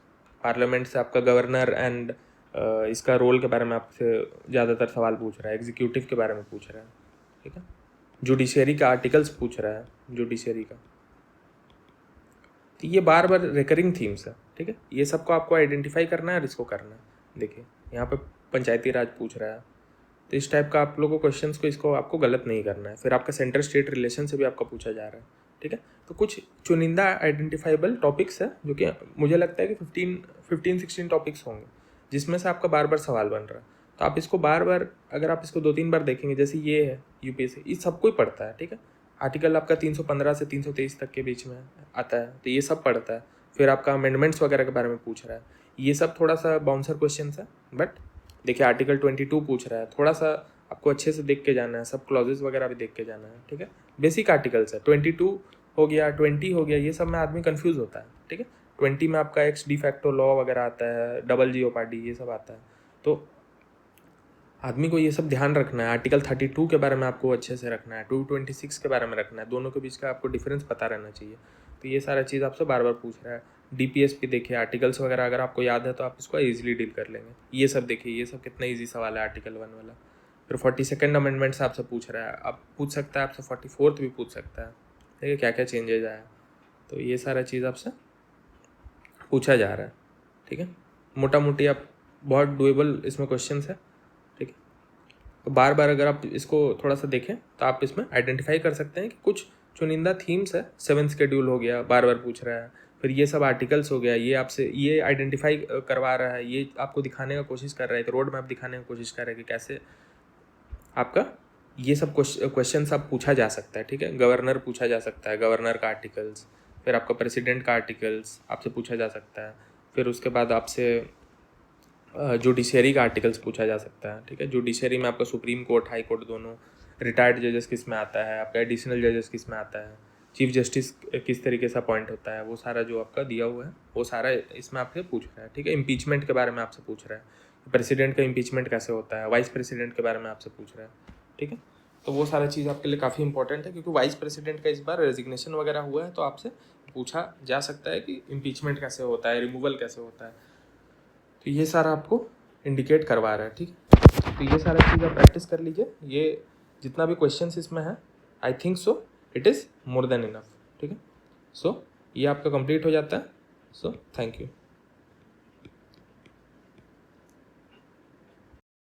पार्लियामेंट से आपका गवर्नर एंड इसका रोल के बारे में आपसे ज़्यादातर सवाल पूछ रहा है, एग्जीक्यूटिव के बारे में पूछ रहा है, ठीक है। जुडिशरी का आर्टिकल्स पूछ रहा है, जुडिशरी का। तो ये बार बार रिकरिंग थीम्स है, ठीक है। ये सबको आपको आइडेंटिफाई करना है और इसको करना है। देखिए यहाँ पे पंचायती राज पूछ रहा है, तो इस टाइप का आप लोगों को क्वेश्चंस को इसको आपको गलत नहीं करना है। फिर आपका सेंटर स्टेट रिलेशन से भी आपका पूछा जा रहा है, ठीक है। तो कुछ चुनिंदा आइडेंटिफाइबल टॉपिक्स है जो कि मुझे लगता है कि 15-16 टॉपिक्स होंगे, जिसमें से आपका बार बार सवाल बन रहा है। तो आप इसको बार बार अगर आप इसको 2-3 बार देखेंगे, जैसे ये है UPSC, ये सबको ही पढ़ता है, ठीक है। आर्टिकल आपका 315 से 323 तक के बीच में आता है, तो ये सब पढ़ता है। फिर आपका अमेंडमेंट्स वगैरह के बारे में पूछ रहा है, ये सब थोड़ा सा बाउंसर क्वेश्चन है, बट देखिए आर्टिकल 22 पूछ रहा है, थोड़ा सा आपको अच्छे से देख के जाना है, सब क्लॉजेस वगैरह भी देख के जाना है, ठीक है। बेसिक आर्टिकल्स है, 22 हो गया, 20 हो गया, ये सब में आदमी कंफ्यूज होता है, ठीक है। 20 में आपका एक्स डी फैक्टो लॉ वगैरह आता है, डबल जीओपार्डी, ये सब आता है। तो आदमी को ये सब ध्यान रखना है। आर्टिकल 32 के बारे में आपको अच्छे से रखना है, 226 के बारे में रखना है, दोनों के बीच का आपको डिफरेंस पता रहना चाहिए। तो ये सारा चीज़ आपसे बार बार पूछ रहा है। DPSP देखिए, आर्टिकल्स वगैरह अगर आपको याद है तो आप इसको ईजिली डील कर लेंगे। ये सब देखिए, ये सब कितना ईजी सवाल है आर्टिकल 1 वाला। फिर 42nd अमेंडमेंट से आपसे पूछ रहा है, आप पूछ सकता है आपसे 44th भी पूछ सकता है, ठीक है, क्या क्या चेंजेज आया। तो ये सारा चीज़ आपसे पूछा जा रहा है, ठीक है। मोटा मोटी आप बहुत डुएबल इसमें क्वेश्चन है, ठीक है। तो बार बार अगर आप इसको थोड़ा सा देखें तो आप इसमें आइडेंटिफाई कर सकते हैं कि कुछ चुनिंदा थीम्स है। 7th शेड्यूल हो गया, बार बार पूछ रहा है, फिर ये सब आर्टिकल्स हो गया, ये आपसे ये आइडेंटिफाई करवा रहा है, ये आपको दिखाने का कोशिश कर रहा है, एक रोड मैप दिखाने की कोशिश कर रहा है कि कैसे आपका ये सब क्वेश्चन आप पूछा जा सकता है, ठीक है। गवर्नर पूछा जा सकता है, गवर्नर का आर्टिकल्स, फिर आपका प्रेसिडेंट का आर्टिकल्स आपसे पूछा जा सकता है, फिर उसके बाद आपसे जुडिशरी का आर्टिकल्स पूछा जा सकता है, ठीक है। जुडिशरी में आपका सुप्रीम कोर्ट, हाई कोर्ट दोनों, रिटायर्ड जजेस किस में आता है, आपका एडिशनल जजेस किस में आता है, चीफ जस्टिस किस तरीके से अपॉइंट होता है, वो सारा जो आपका दिया हुआ है वो सारा इसमें आपसे पूछ रहा है, ठीक है। इम्पीचमेंट के बारे में आपसे पूछ रहा है, प्रेसिडेंट का इम्पीचमेंट कैसे होता है, वाइस प्रेसिडेंट के बारे में आपसे पूछ रहा है, ठीक है। तो वो सारा चीज़ आपके लिए काफ़ी इंपॉर्टेंट है, क्योंकि वाइस प्रेसिडेंट का इस बार रेजिग्नेशन वगैरह हुआ है, तो आपसे पूछा जा सकता है कि इम्पीचमेंट कैसे होता है, रिमूवल कैसे होता है। तो ये सारा आपको इंडिकेट करवा रहा है, ठीक है। तो ये सारा चीज़ आप प्रैक्टिस कर लीजिए। ये जितना भी क्वेश्चन इसमें है, I think so it is more than enough, ठीक है। सो ये आपका कंप्लीट हो जाता है। So thank you.